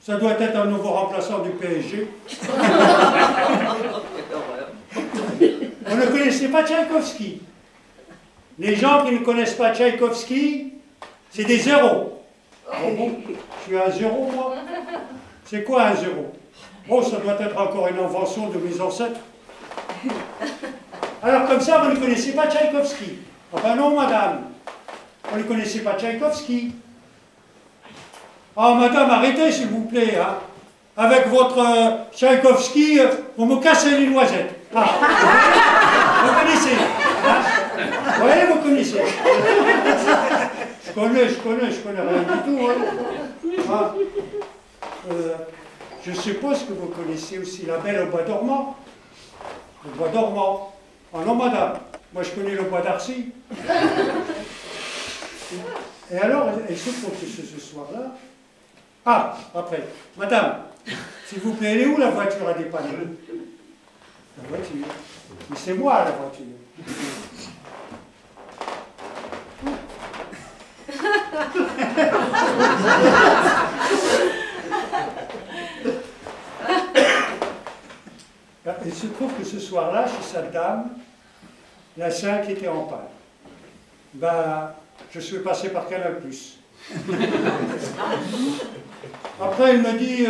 Ça doit être un nouveau remplaçant du PSG. On ne connaissait pas Tchaïkovski. Les gens qui ne connaissent pas Tchaïkovski, c'est des zéros. Bon, je suis un zéro, moi. C'est quoi un zéro? Bon, ça doit être encore une invention de mes ancêtres. Alors comme ça, vous ne connaissez pas Tchaïkovski. Enfin non, madame. Vous ne connaissez pas Tchaïkovski. Ah, madame, arrêtez, s'il vous plaît. Hein. Avec votre Tchaïkovski, vous me cassez les noisettes. Ah. Vous connaissez. Hein. Oui, vous connaissez. Je connais rien du tout. Hein. Ah. Je suppose que vous connaissez aussi la Belle au bois dormant. Le bois dormant. Ah non, madame, moi je connais le bois d'Arcy. Et alors, il se trouve que ce soir-là... Ah, après, madame, s'il vous plaît, elle est où la voiture à dépanner? La voiture. Mais c'est moi la voiture. Il se trouve que ce soir-là, chez cette dame, la 5 était en panne. Ben, je suis passé par Canal+. Après, il me dit,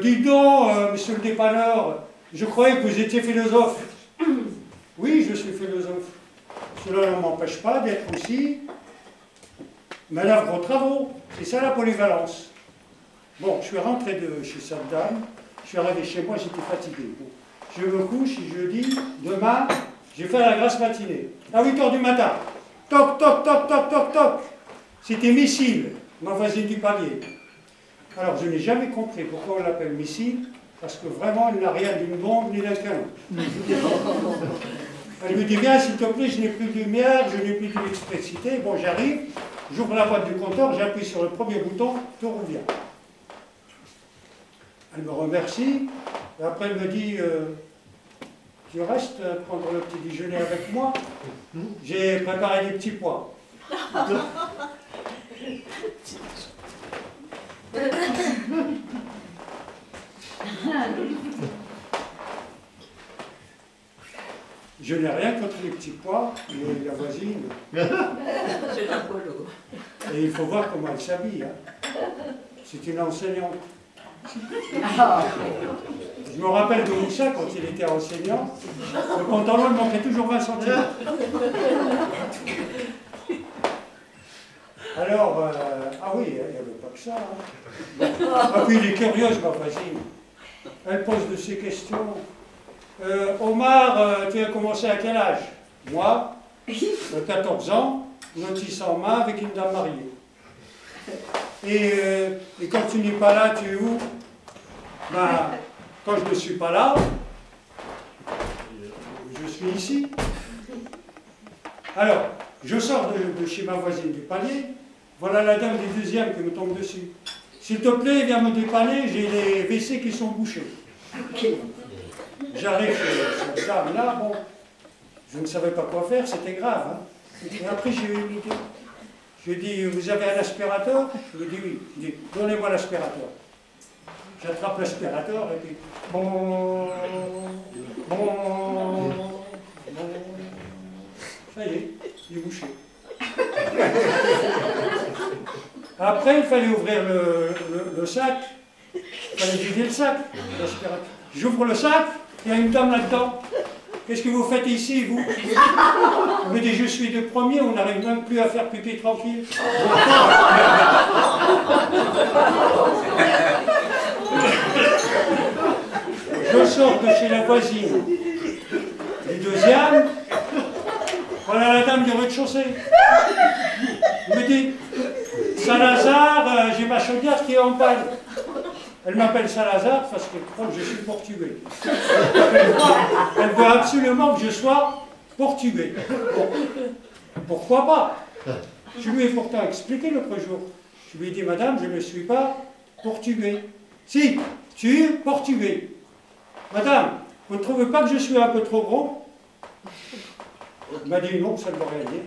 dis donc, monsieur le dépanneur, je croyais que vous étiez philosophe. Oui, je suis philosophe. Cela ne m'empêche pas d'être aussi manœuvre aux travaux. C'est ça la polyvalence. Bon, je suis rentré de chez cette dame, je suis arrivé chez moi, j'étais fatigué. Bon, je me couche et je dis, demain, je vais faire la grasse matinée. À 8 h du matin. Toc, toc, toc, toc, toc, toc. C'était Missile, ma voisine du palier. Alors, je n'ai jamais compris pourquoi on l'appelle Missile, parce que vraiment, elle n'a rien d'une bombe ni d'un canon. Elle me dit, viens, s'il te plaît, je n'ai plus de lumière, je n'ai plus d'électricité. Bon, j'arrive, j'ouvre la boîte du compteur, j'appuie sur le premier bouton, tout revient. Elle me remercie, et après elle me dit, tu restes prendre le petit déjeuner avec moi? J'ai préparé des petits pois. Je n'ai rien contre les petits pois, mais la voisine. C'est un polo. Et il faut voir comment elle s'habille. Hein. C'est une enseignante. Je me rappelle de Moussa quand il était enseignant. Le pantalon il manquait toujours 20 cm. Alors, ah oui, il n'y avait pas que ça. Hein. Ah puis il est curieuse, ma voisine. Elle pose de ces questions. Omar, tu as commencé à quel âge? Moi, 14 ans, notice en main avec une dame mariée. Et quand tu n'es pas là, tu es où? Ben, quand je ne suis pas là, je suis ici. Alors, je sors de chez ma voisine du palier, voilà la dame du deuxième qui me tombe dessus. S'il te plaît, viens me dépanner, j'ai les WC qui sont bouchés. J'arrive chez cette dame-là, bon, je ne savais pas quoi faire, c'était grave. Hein. Et après, j'ai eu une idée. Je lui ai dit, vous avez un aspirateur? Je lui ai dit, oui. Je lui ai dit, donnez-moi l'aspirateur. J'attrape l'aspirateur et puis, bon, ça y est, il est bouché. Après, il fallait ouvrir le sac, il fallait vider le sac, l'aspirateur. J'ouvre le sac, il y a une dame là-dedans. Qu'est-ce que vous faites ici, vous? Je me dis, je suis le premier, on n'arrive même plus à faire pipi tranquille. Je sors de chez la voisine du deuxième, voilà la dame du rez-de-chaussée. Je me dis, Saint-Lazare, j'ai ma chaudière qui est en panne. Elle m'appelle Saint-Lazare parce qu'elle croit que je suis portugais. Elle veut absolument que je sois portugais. Bon, pourquoi pas? Je lui ai pourtant expliqué l'autre jour. Je lui ai dit, madame, je ne suis pas portugais. Si, tu es portugais. Madame, vous ne trouvez pas que je suis un peu trop gros? Il m'a dit non, ça ne veut rien dire.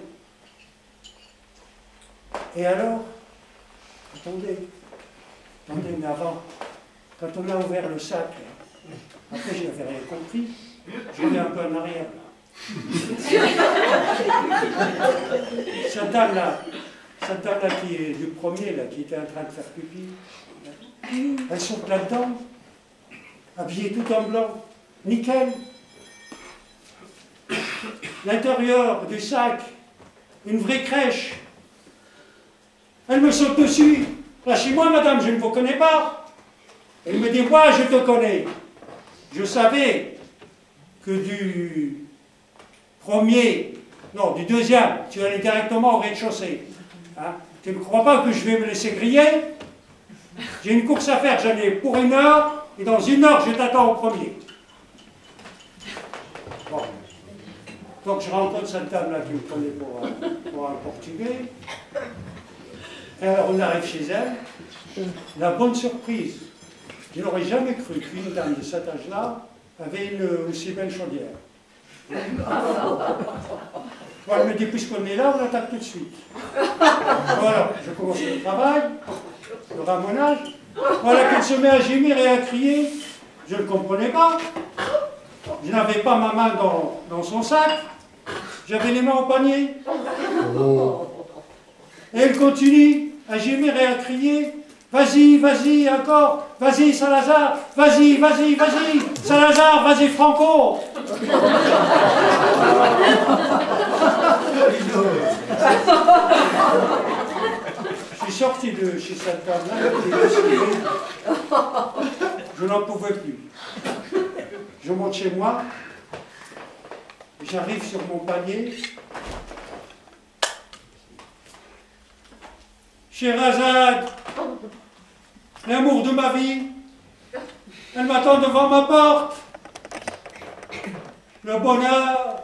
Et alors, attendez, mais avant, quand on a ouvert le sac, après je n'avais rien compris, je reviens un peu en arrière. Cette dame-là qui est du premier, là, qui était en train de faire pipi, elle saute là-dedans, habillée tout en blanc, nickel. L'intérieur du sac, une vraie crèche. Elle me saute dessus. Lâchez-moi, madame, je ne vous connais pas. Elle me dit, moi, je te connais. Je savais que du deuxième, tu allais directement au rez-de-chaussée. Hein? Tu ne crois pas que je vais me laisser griller? J'ai une course à faire, j'en ai pour 1 heure, et dans 1 heure, je t'attends au premier. Bon. Donc je rencontre cette dame-là qui me prenait pour un Portugais. Et alors on arrive chez elle. La bonne surprise. Je n'aurais jamais cru qu'une dame de cet âge-là avait une aussi belle chaudière. Bon, elle me dit, puisqu'on est là, on attaque tout de suite. Voilà, je commence le travail, le ramonage. Voilà qu'elle se met à gémir et à crier. Je ne comprenais pas. Je n'avais pas ma main dans son sac. J'avais les mains au panier. Et elle continue à gémir et à crier. Vas-y, vas-y, encore. Vas-y, Salazar. Vas-y, vas-y, vas-y. Salazar, vas-y, Franco. Je suis sorti de chez cette dame-là. Je n'en pouvais plus. Je monte chez moi. J'arrive sur mon panier. Scheherazade, l'amour de ma vie, elle m'attend devant ma porte. Le bonheur.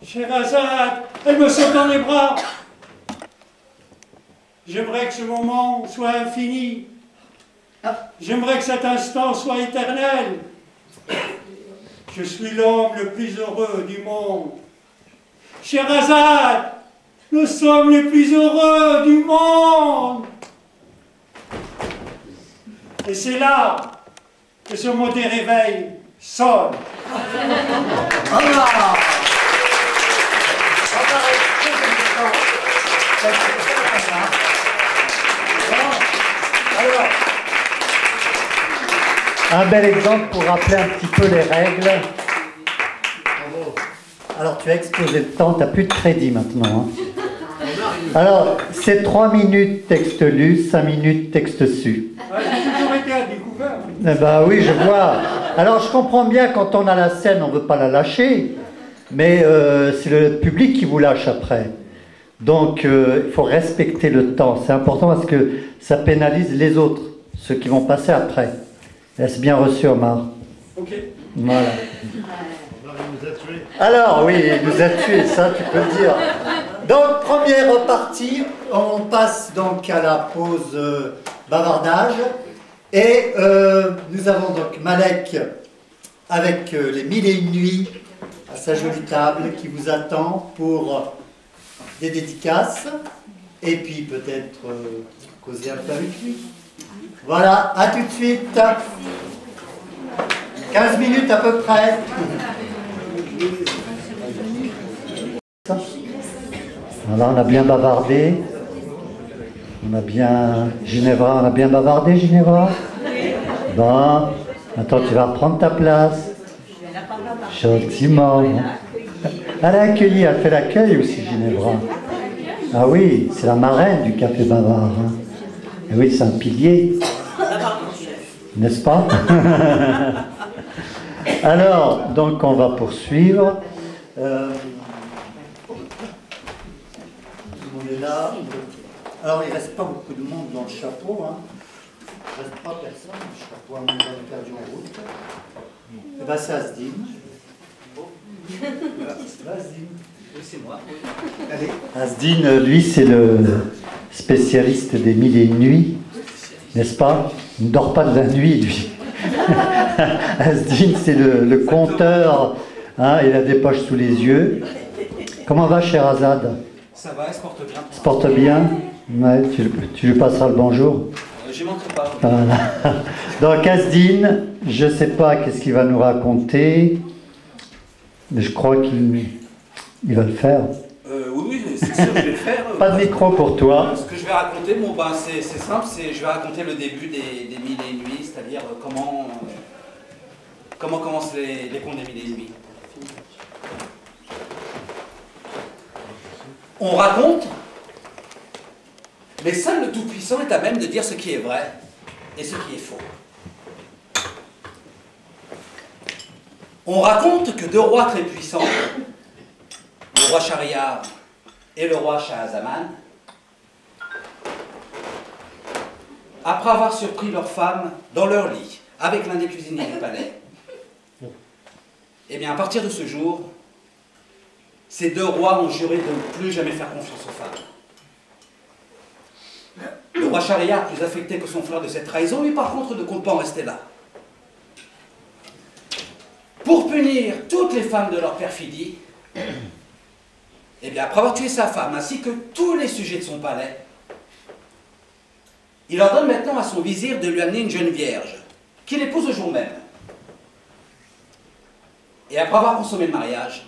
Scheherazade, elle me saute dans les bras. J'aimerais que ce moment soit infini. J'aimerais que cet instant soit éternel. Je suis l'homme le plus heureux du monde. Scheherazade, nous sommes les plus heureux du monde. Et c'est là que ce mot des réveils sonne. Un bel exemple pour rappeler un petit peu les règles. Alors, tu as explosé le temps, tu n'as plus de crédit maintenant. Hein. Alors, c'est 3 minutes texte lu, 5 minutes texte su. J'ai toujours été à découvert. Eh ben oui, je vois. Alors, je comprends bien, quand on a la scène, on ne veut pas la lâcher, mais c'est le public qui vous lâche après. Donc, il faut respecter le temps. C'est important parce que ça pénalise les autres, ceux qui vont passer après. Est-ce bien reçu, Omar? Ok. Voilà. Alors, oui, il nous a tués, ça, tu peux le dire. Donc, première partie, on passe donc à la pause bavardage. Et nous avons donc Malek avec les 1001 nuits à sa jolie table qui vous attend pour des dédicaces et puis peut-être causer un peu avec lui. Voilà, à tout de suite. 15 minutes à peu près. Voilà, on a bien bavardé. On a bien... Ginevra, on a bien bavardé, Ginevra? Bon, maintenant tu vas reprendre ta place. Gentiment. Elle a accueilli, elle fait l'accueil aussi, Ginevra. Ah oui, c'est la marraine du Café Bavard. Hein. Et oui, c'est un pilier. N'est-ce pas? Alors, donc on va poursuivre. Tout le monde est là. Alors, il ne reste pas beaucoup de monde dans le chapeau. Hein. Il ne reste pas personne. Le chapeau a même perdu en route. Et bien, c'est Asdine. Asdine. Oui, c'est moi. Allez. Asdine, lui, c'est le spécialiste des 1001 nuits. N'est-ce pas? Il ne dort pas de la nuit, lui. Asdine, c'est le conteur Hein, il a des poches sous les yeux. Comment va Scheherazade? Ça va, elle se porte bien. Se porte bien? Ouais, tu lui passeras le bonjour. J'y manquerai pas. Voilà. Donc Asdine, je ne sais pas qu'est-ce qu'il va nous raconter, mais je crois qu'il va le faire. Oui, c'est sûr, je vais le faire. Pas de micro pour toi. Ce que je vais raconter, bon, ben, c'est simple, je vais raconter le début des Mille et une nuits, c'est-à-dire comment commencent les contes des Mille et une nuits. On raconte, mais seul le Tout-Puissant est à même de dire ce qui est vrai et ce qui est faux. On raconte que deux rois très puissants, le roi Shahriar et le roi Shahzaman, après avoir surpris leurs femmes dans leur lit avec l'un des cuisiniers du palais, eh bien à partir de ce jour, ces deux rois ont juré de ne plus jamais faire confiance aux femmes. Le roi Shahriar, plus affecté que son frère de cette trahison, lui par contre ne compte pas en rester là. Pour punir toutes les femmes de leur perfidie, eh bien après avoir tué sa femme ainsi que tous les sujets de son palais, il ordonne maintenant à son vizir de lui amener une jeune vierge, qu'il épouse le jour même. Et après avoir consommé le mariage,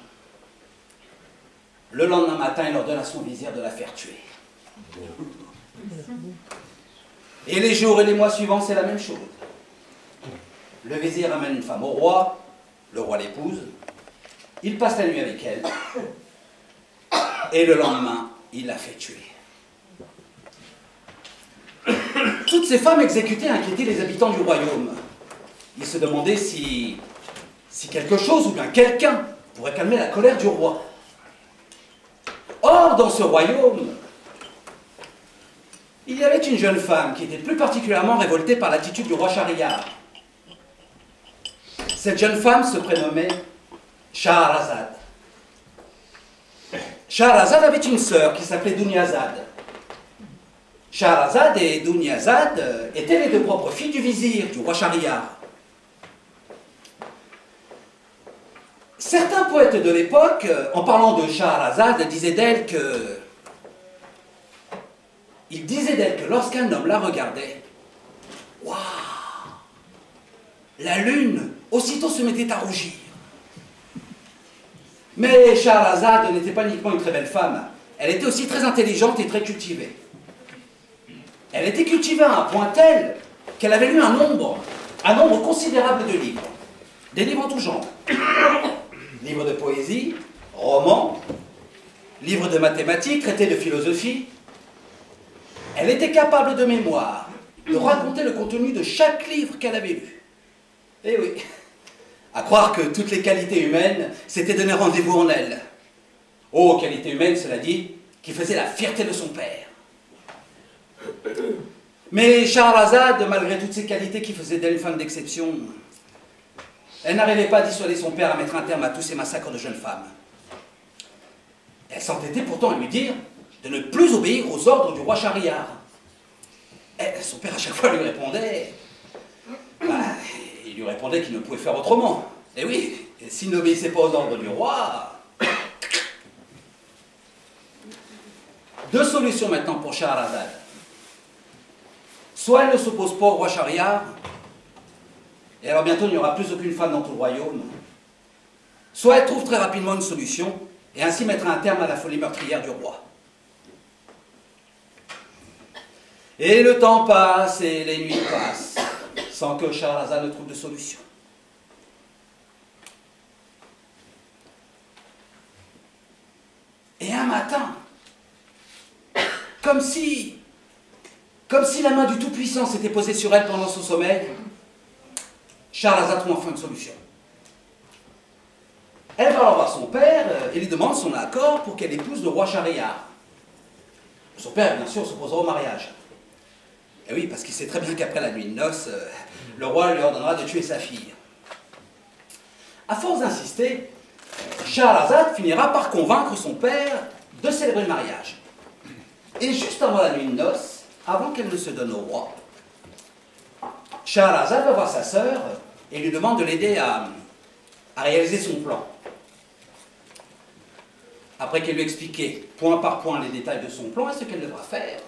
le lendemain matin, il ordonne à son vizir de la faire tuer. Et les jours et les mois suivants, c'est la même chose. Le vizir amène une femme au roi, le roi l'épouse, il passe la nuit avec elle, et le lendemain, il la fait tuer. Toutes ces femmes exécutées inquiétaient les habitants du royaume. Ils se demandaient si quelque chose ou bien quelqu'un pourrait calmer la colère du roi. Or, dans ce royaume, il y avait une jeune femme qui était plus particulièrement révoltée par l'attitude du roi Shahriar. Cette jeune femme se prénommait Shahrazad. Shahrazad avait une sœur qui s'appelait Dunyazad. Shahrazad et Dunyazad étaient les deux propres filles du vizir, du roi Shahriar. Certains poètes de l'époque, en parlant de Shahrazad, disaient d'elle que lorsqu'un homme la regardait, waouh, la lune aussitôt se mettait à rougir. Mais Shahrazad n'était pas uniquement une très belle femme, elle était aussi très intelligente et très cultivée. Elle était cultivée à un point tel qu'elle avait lu un nombre considérable de livres, des livres en tout genre. Livres de poésie, romans, livres de mathématiques, traités de philosophie. Elle était capable de mémoire, de raconter le contenu de chaque livre qu'elle avait lu. Eh oui, à croire que toutes les qualités humaines s'étaient donné rendez-vous en elle. Oh, qualité humaine, cela dit, qui faisait la fierté de son père. Mais Shahrazad, malgré toutes ces qualités qui faisaient d'elle une femme d'exception, elle n'arrivait pas à dissuader son père à mettre un terme à tous ces massacres de jeunes femmes. Elle s'entêtait pourtant à lui dire de ne plus obéir aux ordres du roi Shahriar. Et son père à chaque fois lui répondait... il lui répondait qu'il ne pouvait faire autrement. Et oui, s'il n'obéissait pas aux ordres du roi... Deux solutions maintenant pour Shahrazad. Soit elle ne s'oppose pas au roi Shahriar, et alors bientôt il n'y aura plus aucune femme dans tout le royaume. Soit elle trouve très rapidement une solution, et ainsi mettra un terme à la folie meurtrière du roi. Et le temps passe, et les nuits passent, sans que Shahrazad ne trouve de solution. Et un matin, comme si la main du Tout-Puissant s'était posée sur elle pendant son sommeil, Shahrazad trouve enfin une solution. Elle va alors voir son père et lui demande son accord pour qu'elle épouse le roi Shahriar. Son père, bien sûr, s'opposera au mariage. Et oui, parce qu'il sait très bien qu'après la nuit de noces, le roi lui ordonnera de tuer sa fille. À force d'insister, Shahrazad finira par convaincre son père de célébrer le mariage. Et juste avant la nuit de noces, avant qu'elle ne se donne au roi, Shahrazad va voir sa sœur et lui demande de l'aider à réaliser son plan. après qu'elle lui expliquait point par point les détails de son plan et ce qu'elle devra faire,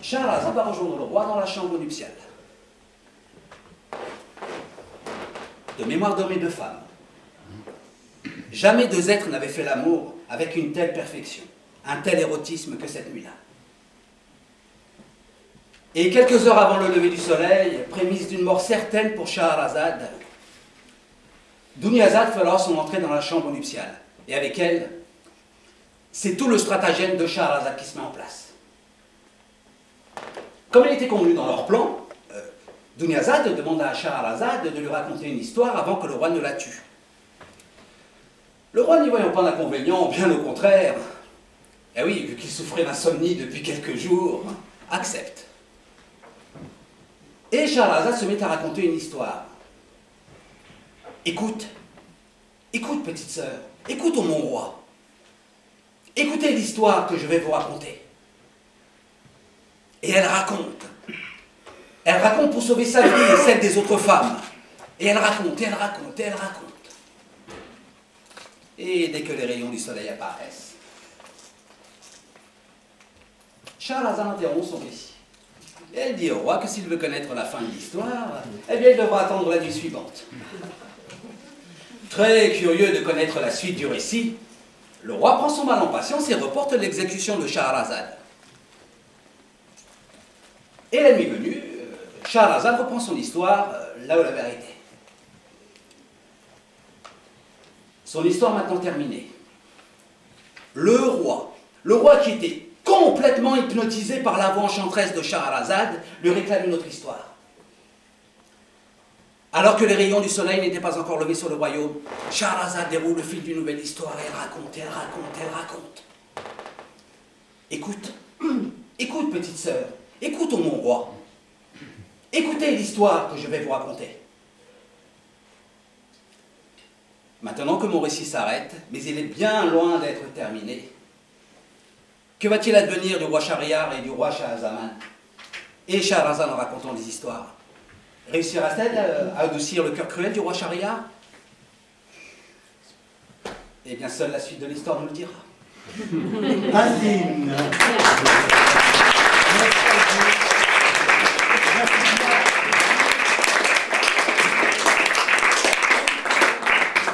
Scheherazade va rejoindre le roi dans la chambre nuptiale. De mémoire d'hommes et de femmes, jamais deux êtres n'avaient fait l'amour avec une telle perfection, un tel érotisme que cette nuit-là. Et quelques heures avant le lever du soleil, prémisse d'une mort certaine pour Scheherazade, Dunyazad fera son entrée dans la chambre nuptiale. Et avec elle, c'est tout le stratagème de Scheherazade qui se met en place. Comme il était convenu dans leur plan, Dunyazad demande à Scheherazade de lui raconter une histoire avant que le roi ne la tue. Le roi, n'y voyant pas d'inconvénient, bien au contraire, et oui, vu qu'il souffrait d'insomnie depuis quelques jours, accepte. Et Scheherazade se met à raconter une histoire. Écoute, écoute petite sœur, écoute ô mon roi. Écoutez l'histoire que je vais vous raconter. Et elle raconte. Elle raconte pour sauver sa vie et celle des autres femmes. Et elle raconte, et elle raconte, et elle raconte. Et dès que les rayons du soleil apparaissent, Scheherazade interrompt son récit. Et elle dit au roi que s'il veut connaître la fin de l'histoire, eh bien il devra attendre la nuit suivante. Très curieux de connaître la suite du récit, le roi prend son mal en patience et reporte l'exécution de Scheherazade. Et la nuit venue, Scheherazade reprend son histoire là où elle avait arrêté. Son histoire maintenant terminée. Le roi qui était complètement hypnotisé par la voix enchanteresse de Scheherazade, lui réclame une autre histoire. Alors que les rayons du soleil n'étaient pas encore levés sur le royaume, Scheherazade déroule le fil d'une nouvelle histoire et elle raconte, et elle raconte, et elle raconte. Écoute, écoute petite sœur, écoute ô mon roi. Écoutez l'histoire que je vais vous raconter. Maintenant que mon récit s'arrête, mais il est bien loin d'être terminé, que va-t-il advenir du roi Shahryar et du roi Shahzaman? Et Scheherazade en racontant des histoires, réussira-t-elle à adoucir le cœur cruel du roi Shahryar? Eh bien, seule la suite de l'histoire nous le dira. Aline.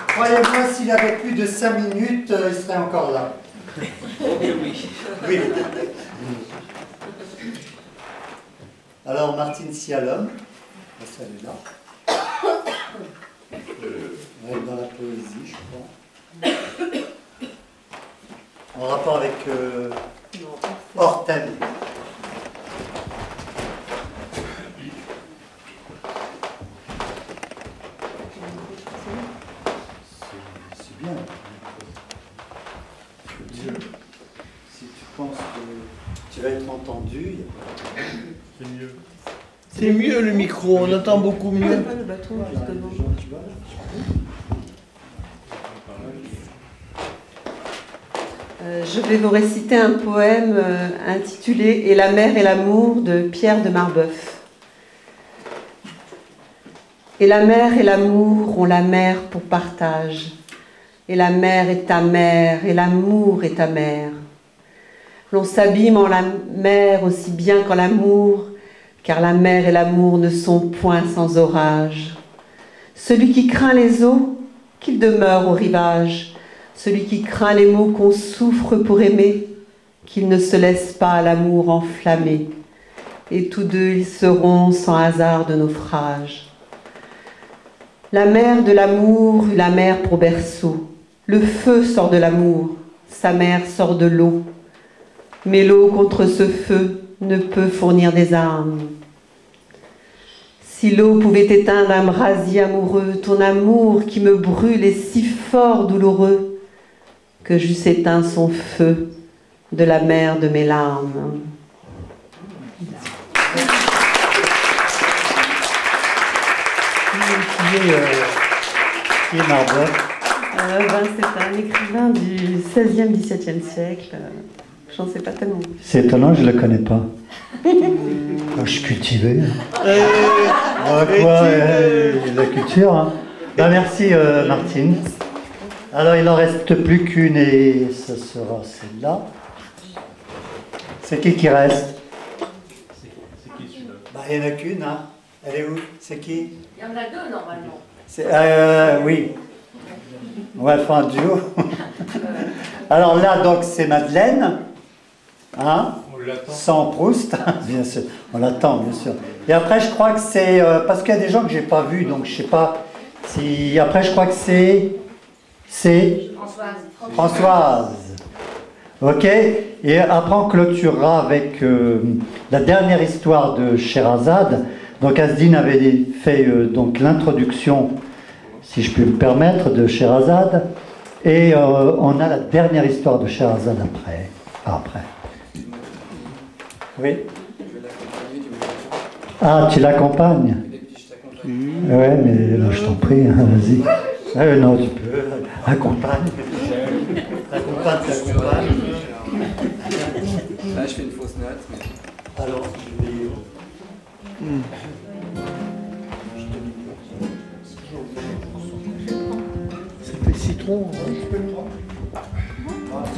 Croyez-moi, s'il avait plus de 5 minutes, il serait encore là. Oui. Oui. Alors, Martine Sialom, elle est là. Elle est dans la poésie, je crois. En rapport avec Horten. C'est bien. Si tu penses que tu vas être entendu, c'est mieux. C'est mieux le micro, on entend beaucoup mieux. Pas le bâton, justement. Je vais vous réciter un poème intitulé « Et la mer et l'amour » de Pierre de Marbeuf. Et la mer et l'amour ont la mer pour partage. Et la mer est ta mère, et l'amour est ta mère. L'on s'abîme en la mer aussi bien qu'en l'amour, car la mer et l'amour ne sont point sans orage. Celui qui craint les eaux, qu'il demeure au rivage. Celui qui craint les maux qu'on souffre pour aimer, qu'il ne se laisse pas l'amour enflammer. Et tous deux ils seront sans hasard de naufrage. La mer de l'amour eut la mer pour berceau. Le feu sort de l'amour, sa mère sort de l'eau. Mais l'eau contre ce feu ne peut fournir des armes. Si l'eau pouvait éteindre un brasier amoureux, ton amour qui me brûle est si fort douloureux, que j'eusse éteint son feu de la mer de mes larmes. Qui est Marbeuf? C'est un écrivain du XVIe, XVIIe siècle. J'en sais pas tellement. C'est étonnant, je ne le connais pas. Je suis cultivé. La culture. Hein. Ben, merci Martine. Alors il n'en reste plus qu'une et ce sera celle-là. C'est qui reste? C'est qui celui-là? Bah, il n'y en a qu'une, hein. Elle est où? C'est qui? Il y en a deux normalement. Oui. On va faire un duo. Alors là, donc, c'est Madeleine. Hein? On l'attend. Sans Proust, bien sûr. On l'attend, bien sûr. Et après, je crois que c'est... parce qu'il y a des gens que je n'ai pas vus, donc je ne sais pas si... Après, je crois que c'est... Françoise. Ok. Et après, on clôturera avec la dernière histoire de Scheherazade. Donc, Asdine avait fait donc l'introduction, si je puis me permettre, de Scheherazade. Et on a la dernière histoire de Scheherazade après. Oui. Ah, tu l'accompagnes? Ouais, mais là, je t'en prie, hein, vas-y. Non, tu peux. Accompagne. T'accompagne. Là, je fais une fausse note. Mais... Alors, je vais... Ça fait citron.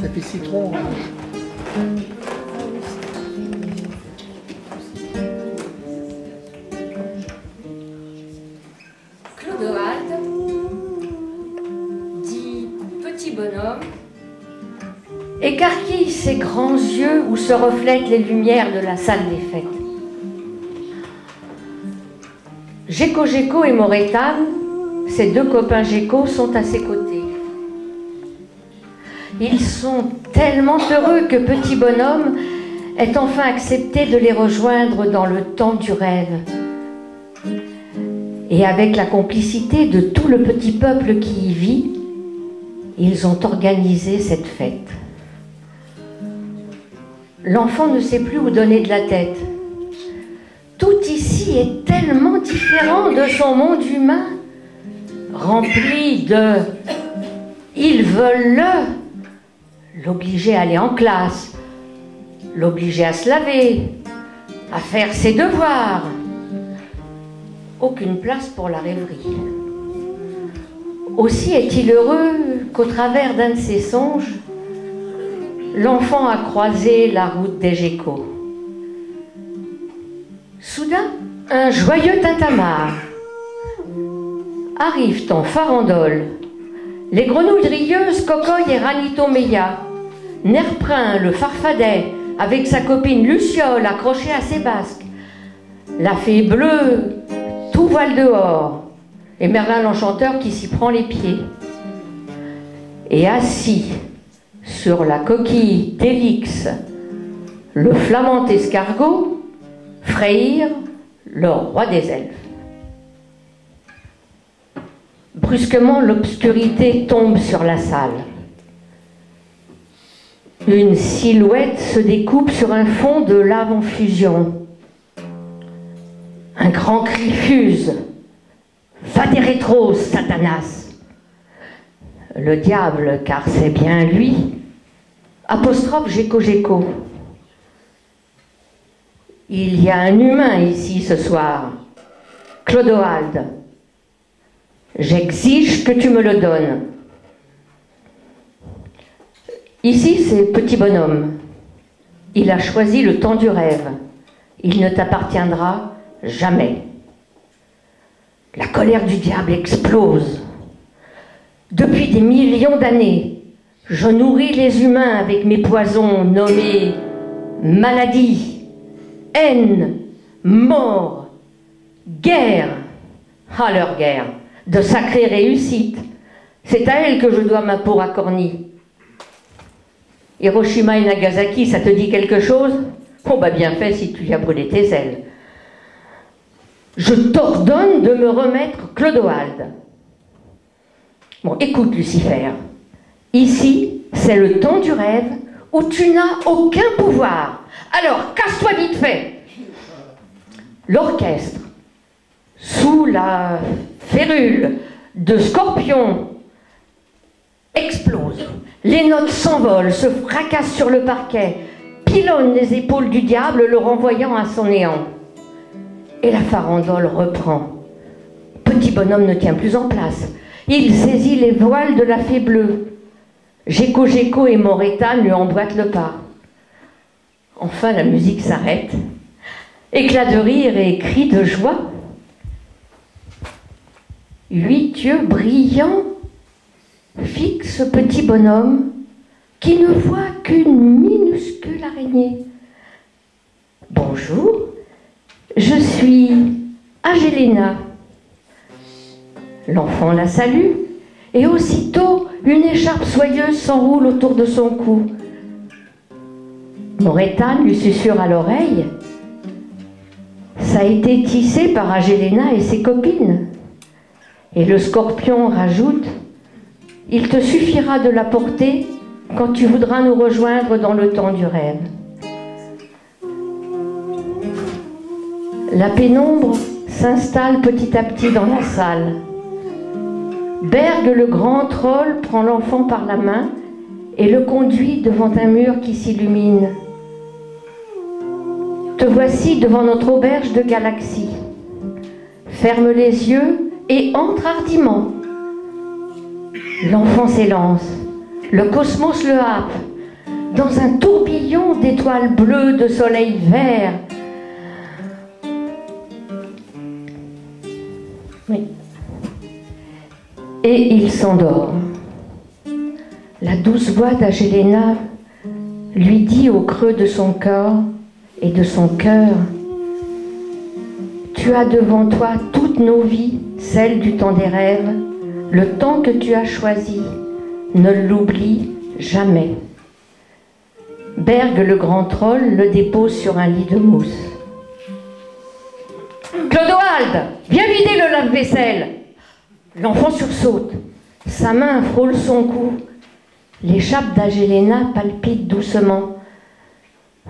Ça fait citron. Clodoald dit petit bonhomme, écarquille ses grands yeux où se reflètent les lumières de la salle des fêtes. Géco et Morétane, ses deux copains Géco, sont à ses côtés. Ils sont tellement heureux que petit bonhomme ait enfin accepté de les rejoindre dans le temps du rêve. Et avec la complicité de tout le petit peuple qui y vit, ils ont organisé cette fête. L'enfant ne sait plus où donner de la tête. Tout ici est tellement différent de son monde humain, rempli de « ils veulent l'obliger à aller en classe, l'obliger à se laver, à faire ses devoirs. » Aucune place pour la rêverie. Aussi est-il heureux qu'au travers d'un de ses songes, l'enfant a croisé la route des Gécos. Soudain, un joyeux tintamarre. Arrivent en farandole les grenouilles rieuses Cocoy et Ranitomeia, Nerprin le farfadet avec sa copine Luciole accrochée à ses basques, la fée bleue tout voile dehors, et Merlin l'enchanteur qui s'y prend les pieds. Et assis sur la coquille d'Élix, le flamand escargot, Freyr, le roi des elfes. Brusquement, l'obscurité tombe sur la salle. Une silhouette se découpe sur un fond de lave en fusion. Un grand cri fuse. « Va des rétros, Satanas !» Le diable, car c'est bien lui, apostrophe Géco. Il y a un humain ici ce soir, Clodoald. J'exige que tu me le donnes. Ici, c'est petit bonhomme. Il a choisi le temps du rêve. Il ne t'appartiendra jamais. La colère du diable explose. Depuis des millions d'années, je nourris les humains avec mes poisons nommés maladie, haine, mort, guerre. Ah, leur guerre, de sacrée réussite. C'est à elle que je dois ma peau à Corny. Hiroshima et Nagasaki, ça te dit quelque chose? Oh, bah bien fait si tu y as brûlé tes ailes. Je t'ordonne de me remettre Clodoald. Bon, écoute, Lucifer. Ici, c'est le temps du rêve où tu n'as aucun pouvoir. Alors, casse-toi vite fait. L'orchestre, sous la férule de Scorpion, explose. Les notes s'envolent, se fracassent sur le parquet, pilonnent les épaules du diable, le renvoyant à son néant. Et la farandole reprend. Petit bonhomme ne tient plus en place. Il saisit les voiles de la fée bleue. Géco et Morétane lui emboîtent le pas. Enfin, la musique s'arrête. Éclat de rire et cris de joie. 8 yeux brillants fixent ce petit bonhomme qui ne voit qu'une minuscule araignée. Bonjour, je suis Agélena. L'enfant la salue et aussitôt une écharpe soyeuse s'enroule autour de son cou. Morétane lui susurre à l'oreille. Ça a été tissé par Agélena et ses copines. Et le scorpion rajoute, il te suffira de la porter quand tu voudras nous rejoindre dans le temps du rêve. La pénombre s'installe petit à petit dans la salle. Berg, le grand troll, prend l'enfant par la main et le conduit devant un mur qui s'illumine. Te voici devant notre auberge de galaxies. Ferme les yeux et entre hardiment. L'enfant s'élance. Le cosmos le happe. Dans un tourbillon d'étoiles bleues, de soleil vert. Oui. Et il s'endort. La douce voix d'Agélena lui dit au creux de son corps et de son cœur, tu as devant toi toutes nos vies, celles du temps des rêves, le temps que tu as choisi, ne l'oublie jamais. Berg, le grand troll, le dépose sur un lit de mousse. Clodoald, viens vider le lave-vaisselle. L'enfant sursaute. Sa main frôle son cou. L'écharpe d'Agélena palpite doucement.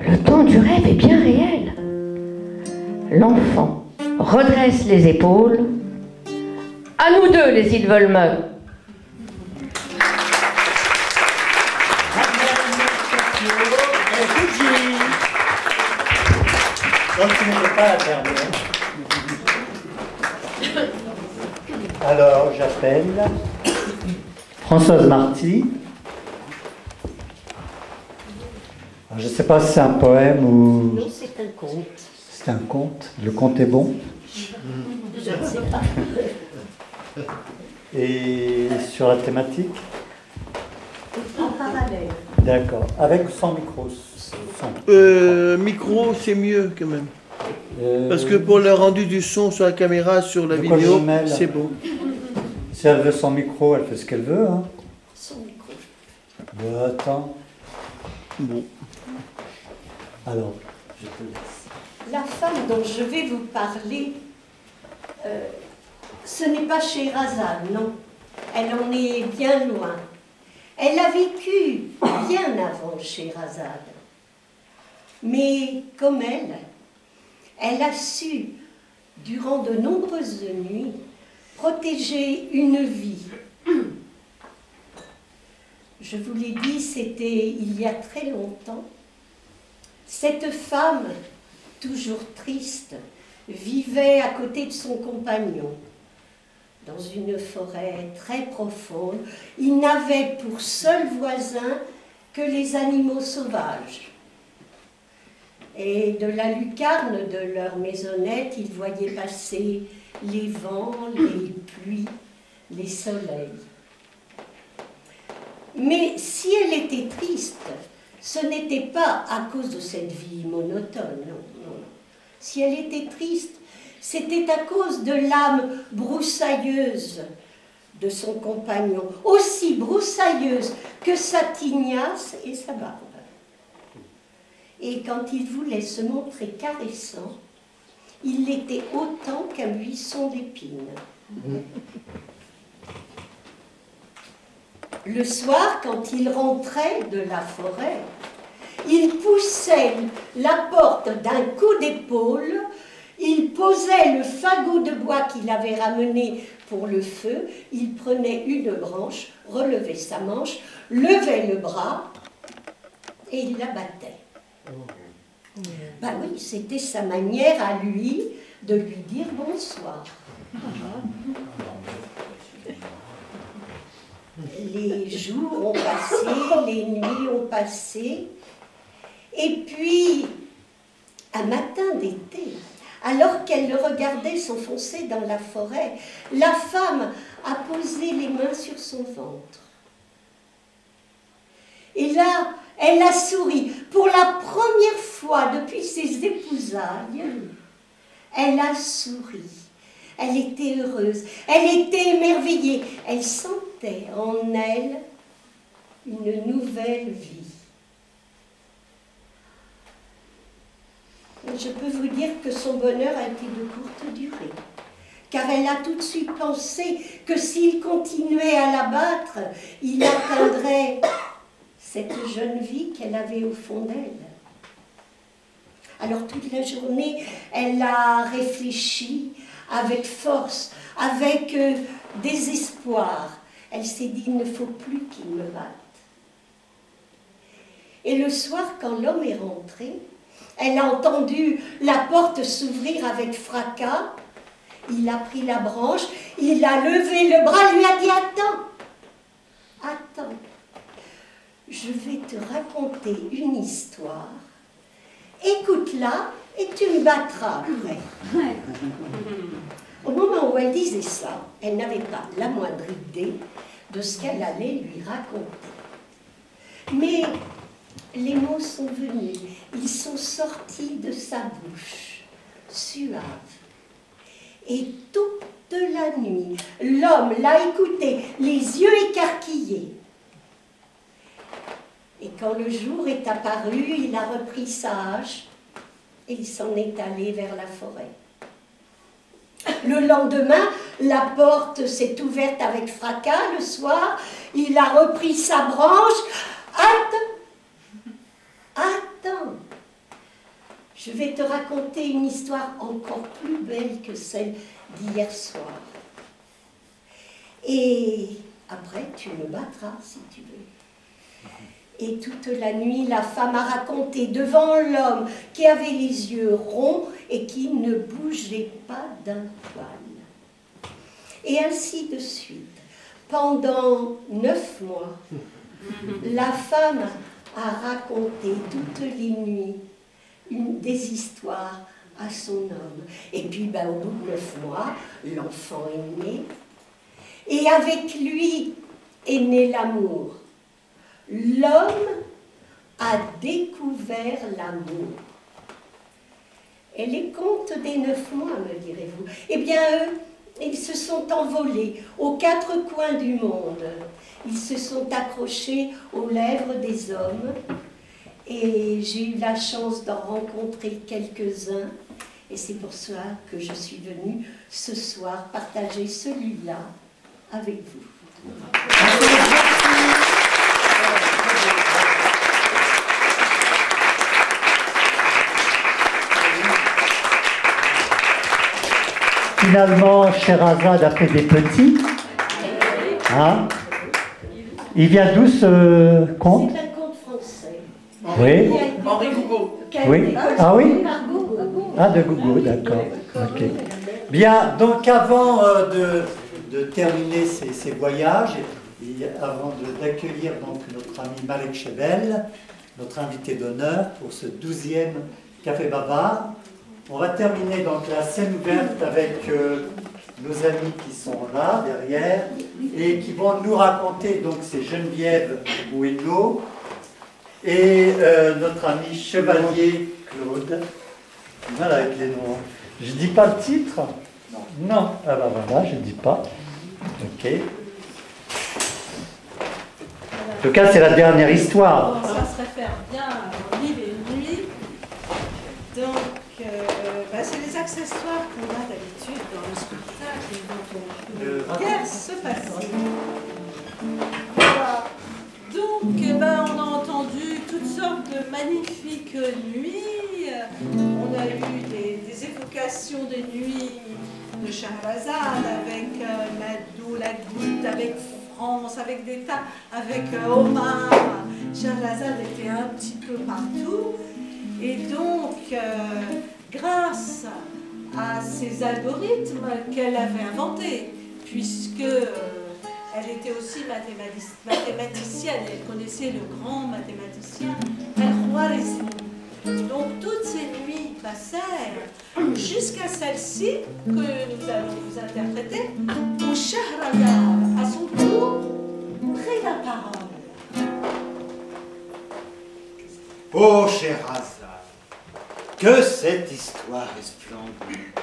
Le temps du rêve est bien réel. L'enfant redresse les épaules. À nous deux, les Ilvolmeux. Donc tu n'étais pas la dernière. Alors j'appelle Françoise Marty. Alors, je ne sais pas si c'est un poème ou... Non, c'est un conte. C'est un conte. Le conte est bon. Je ne sais pas. Et sur la thématique? En parallèle. D'accord. Avec ou sans micro? Sans. Micro, c'est mieux quand même. Parce que pour le rendu du son sur la caméra, sur la vidéo, c'est beau. Si elle veut son micro, elle fait ce qu'elle veut. Hein. Son micro. Bon, attends. Bon. Alors, je te laisse. La femme dont je vais vous parler, ce n'est pas Scheherazade, non. Elle en est bien loin. Elle a vécu bien avant Scheherazade. Mais comme elle a su, durant de nombreuses nuits, protéger une vie. Je vous l'ai dit, c'était il y a très longtemps. Cette femme, toujours triste, vivait à côté de son compagnon, dans une forêt très profonde. Ils n'avaient pour seul voisin que les animaux sauvages. Et de la lucarne de leur maisonnette, ils voyaient passer les vents, les pluies, les soleils. Mais si elle était triste, ce n'était pas à cause de cette vie monotone, non. Si elle était triste, c'était à cause de l'âme broussailleuse de son compagnon, aussi broussailleuse que sa tignasse et sa barbe. Et quand il voulait se montrer caressant, il l'était autant qu'un buisson d'épines. Le soir, quand il rentrait de la forêt, il poussait la porte d'un coup d'épaule, il posait le fagot de bois qu'il avait ramené pour le feu, il prenait une branche, relevait sa manche, levait le bras et il la battait. Ben oui, c'était sa manière à lui de lui dire bonsoir. les jours ont passé, les nuits ont passé, et puis, un matin d'été, alors qu'elle le regardait s'enfoncer dans la forêt, la femme a posé les mains sur son ventre. Et là, elle a souri. Pour la première fois depuis ses épousailles, elle a souri. Elle était heureuse, elle était émerveillée. Elle sentait en elle une nouvelle vie. Je peux vous dire que son bonheur a été de courte durée, car elle a tout de suite pensé que s'il continuait à l'abattre, il atteindrait cette jeune vie qu'elle avait au fond d'elle. Alors toute la journée, elle a réfléchi avec force, avec désespoir. Elle s'est dit, il ne faut plus qu'il me batte. Et le soir, quand l'homme est rentré, elle a entendu la porte s'ouvrir avec fracas. Il a pris la branche, il a levé le bras, lui a dit, attends, attends, je vais te raconter une histoire. Écoute-la et tu me battras après. Au moment où elle disait ça, elle n'avait pas la moindre idée de ce qu'elle allait lui raconter. Mais les mots sont venus, ils sont sortis de sa bouche, suaves. Et toute la nuit, l'homme l'a écouté, les yeux écarquillés. Et quand le jour est apparu, il a repris sa hache et il s'en est allé vers la forêt. Le lendemain, la porte s'est ouverte avec fracas. Le soir, il a repris sa branche. Attends, je vais te raconter une histoire encore plus belle que celle d'hier soir. Et après, tu me battras si tu veux. Et toute la nuit, la femme a raconté devant l'homme qui avait les yeux ronds et qui ne bougeait pas d'un poil. Et ainsi de suite. Pendant 9 mois, la femme a raconté toutes les nuits des histoires à son homme. Et puis, au bout de 9 mois, l'enfant est né. Et avec lui est né l'amour. L'homme a découvert l'amour. Et les contes des 9 mois, me direz-vous, eh bien, eux, ils se sont envolés aux 4 coins du monde. Ils se sont accrochés aux lèvres des hommes. Et j'ai eu la chance d'en rencontrer quelques-uns. Et c'est pour ça que je suis venue ce soir partager celui-là avec vous. Finalement, Scheherazade a fait des petits. Hein? Il vient d'où ce conte? C'est un conte français. Oui. Henri Gougaud. Oui. Ah oui? Ah, de Gougaud, d'accord. Ok. Bien, donc avant de terminer ces voyages, et avant d'accueillir donc notre ami Malek Chebel, notre invité d'honneur pour ce 12e Café Babar, on va terminer donc la scène ouverte avec nos amis qui sont là, derrière, et qui vont nous raconter, donc c'est Geneviève Bueno et notre ami Chevalier Claude. Voilà avec les noms. Je dis pas le titre? Non. Ah ben voilà, je ne dis pas. Ok. En tout cas, c'est la dernière histoire. Ça se réfère bien à Mille et une nuits. Donc, c'est les accessoires qu'on a d'habitude dans le spectacle et dont on guère se passer. Voilà. Donc, on a entendu toutes sortes de magnifiques nuits. On a eu des évocations des nuits de Scheherazade avec Madou, la Goutte, avec France, avec des tas, avec Omar. Scheherazade était un petit peu partout. Et donc, grâce à ces algorithmes qu'elle avait inventés, puisque Elle était aussi mathématicienne, elle connaissait le grand mathématicien Al-Khwarizmi. Donc toutes ces nuits passèrent jusqu'à celle-ci que nous allons vous interpréter, où Shahrazad, à son tour, prit la parole. Oh, Shahrazad, que cette histoire est splendide.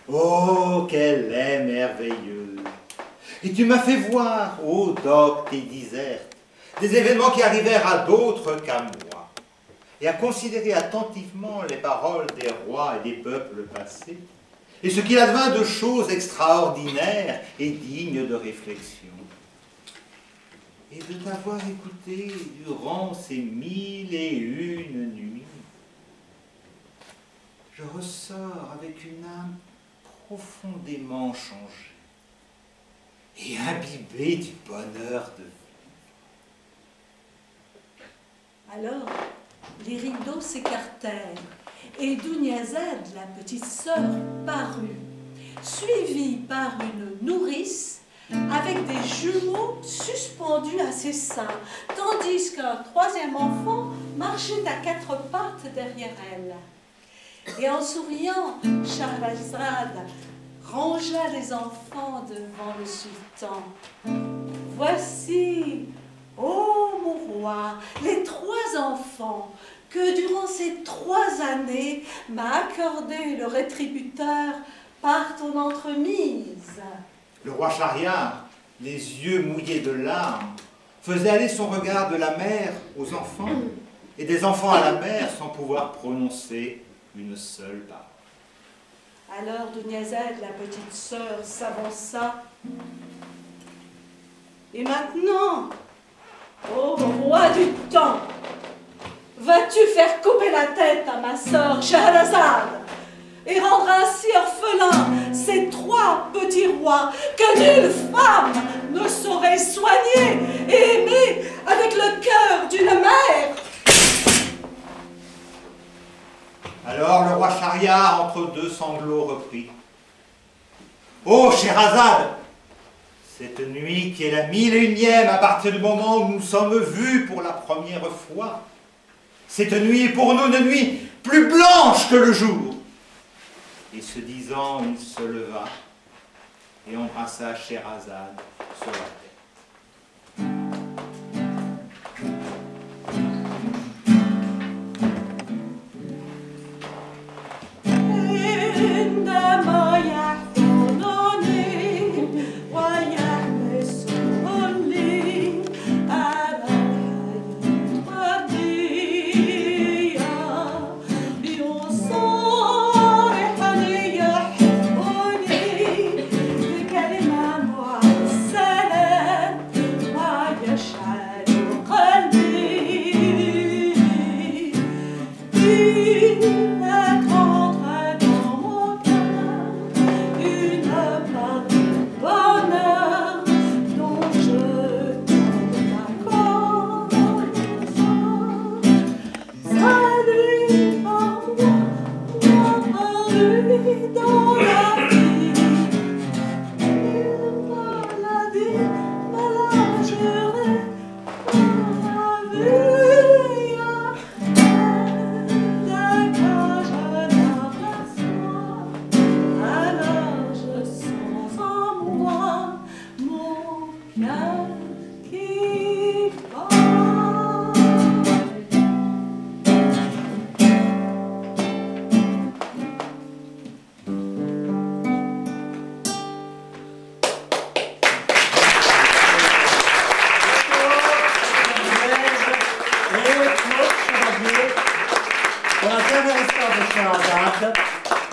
Oh, qu'elle est merveilleuse. Et tu m'as fait voir, ô docte et diserte, des événements qui arrivèrent à d'autres qu'à moi, et à considérer attentivement les paroles des rois et des peuples passés, et ce qu'il advint de choses extraordinaires et dignes de réflexion. Et de t'avoir écouté durant ces 1001 nuits, je ressors avec une âme profondément changée et imbibée du bonheur de vie. Alors, les rideaux s'écartèrent et Dunyazad, la petite sœur, parut, suivie par une nourrice avec des jumeaux suspendus à ses seins, tandis qu'un troisième enfant marchait à quatre pattes derrière elle. Et en souriant, Shahrazad rangea les enfants devant le sultan. Voici, ô mon roi, les trois enfants que durant ces 3 années m'a accordé le rétributeur par ton entremise. Le roi Shahriar, les yeux mouillés de larmes, faisait aller son regard de la mère aux enfants et des enfants à la mère sans pouvoir prononcer une seule parole. Alors Dunyazad, la petite sœur, s'avança. Et maintenant, ô roi du temps, vas-tu faire couper la tête à ma sœur Shahrazad et rendre ainsi orphelins ces 3 petits rois que nulle femme ne saurait soigner et aimer avec le cœur d'une mère? Alors le roi Shahriar, entre 2 sanglots, reprit. Ô Shahrazad, cette nuit qui est la 1001e à partir du moment où nous sommes vus pour la première fois, cette nuit est pour nous une nuit plus blanche que le jour. Et ce disant, il se leva et embrassa Shahrazad sur la tête.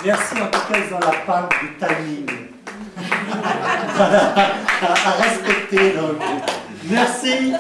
Merci en tout cas, ils ont la palme du timing à respecter. Donc. Merci.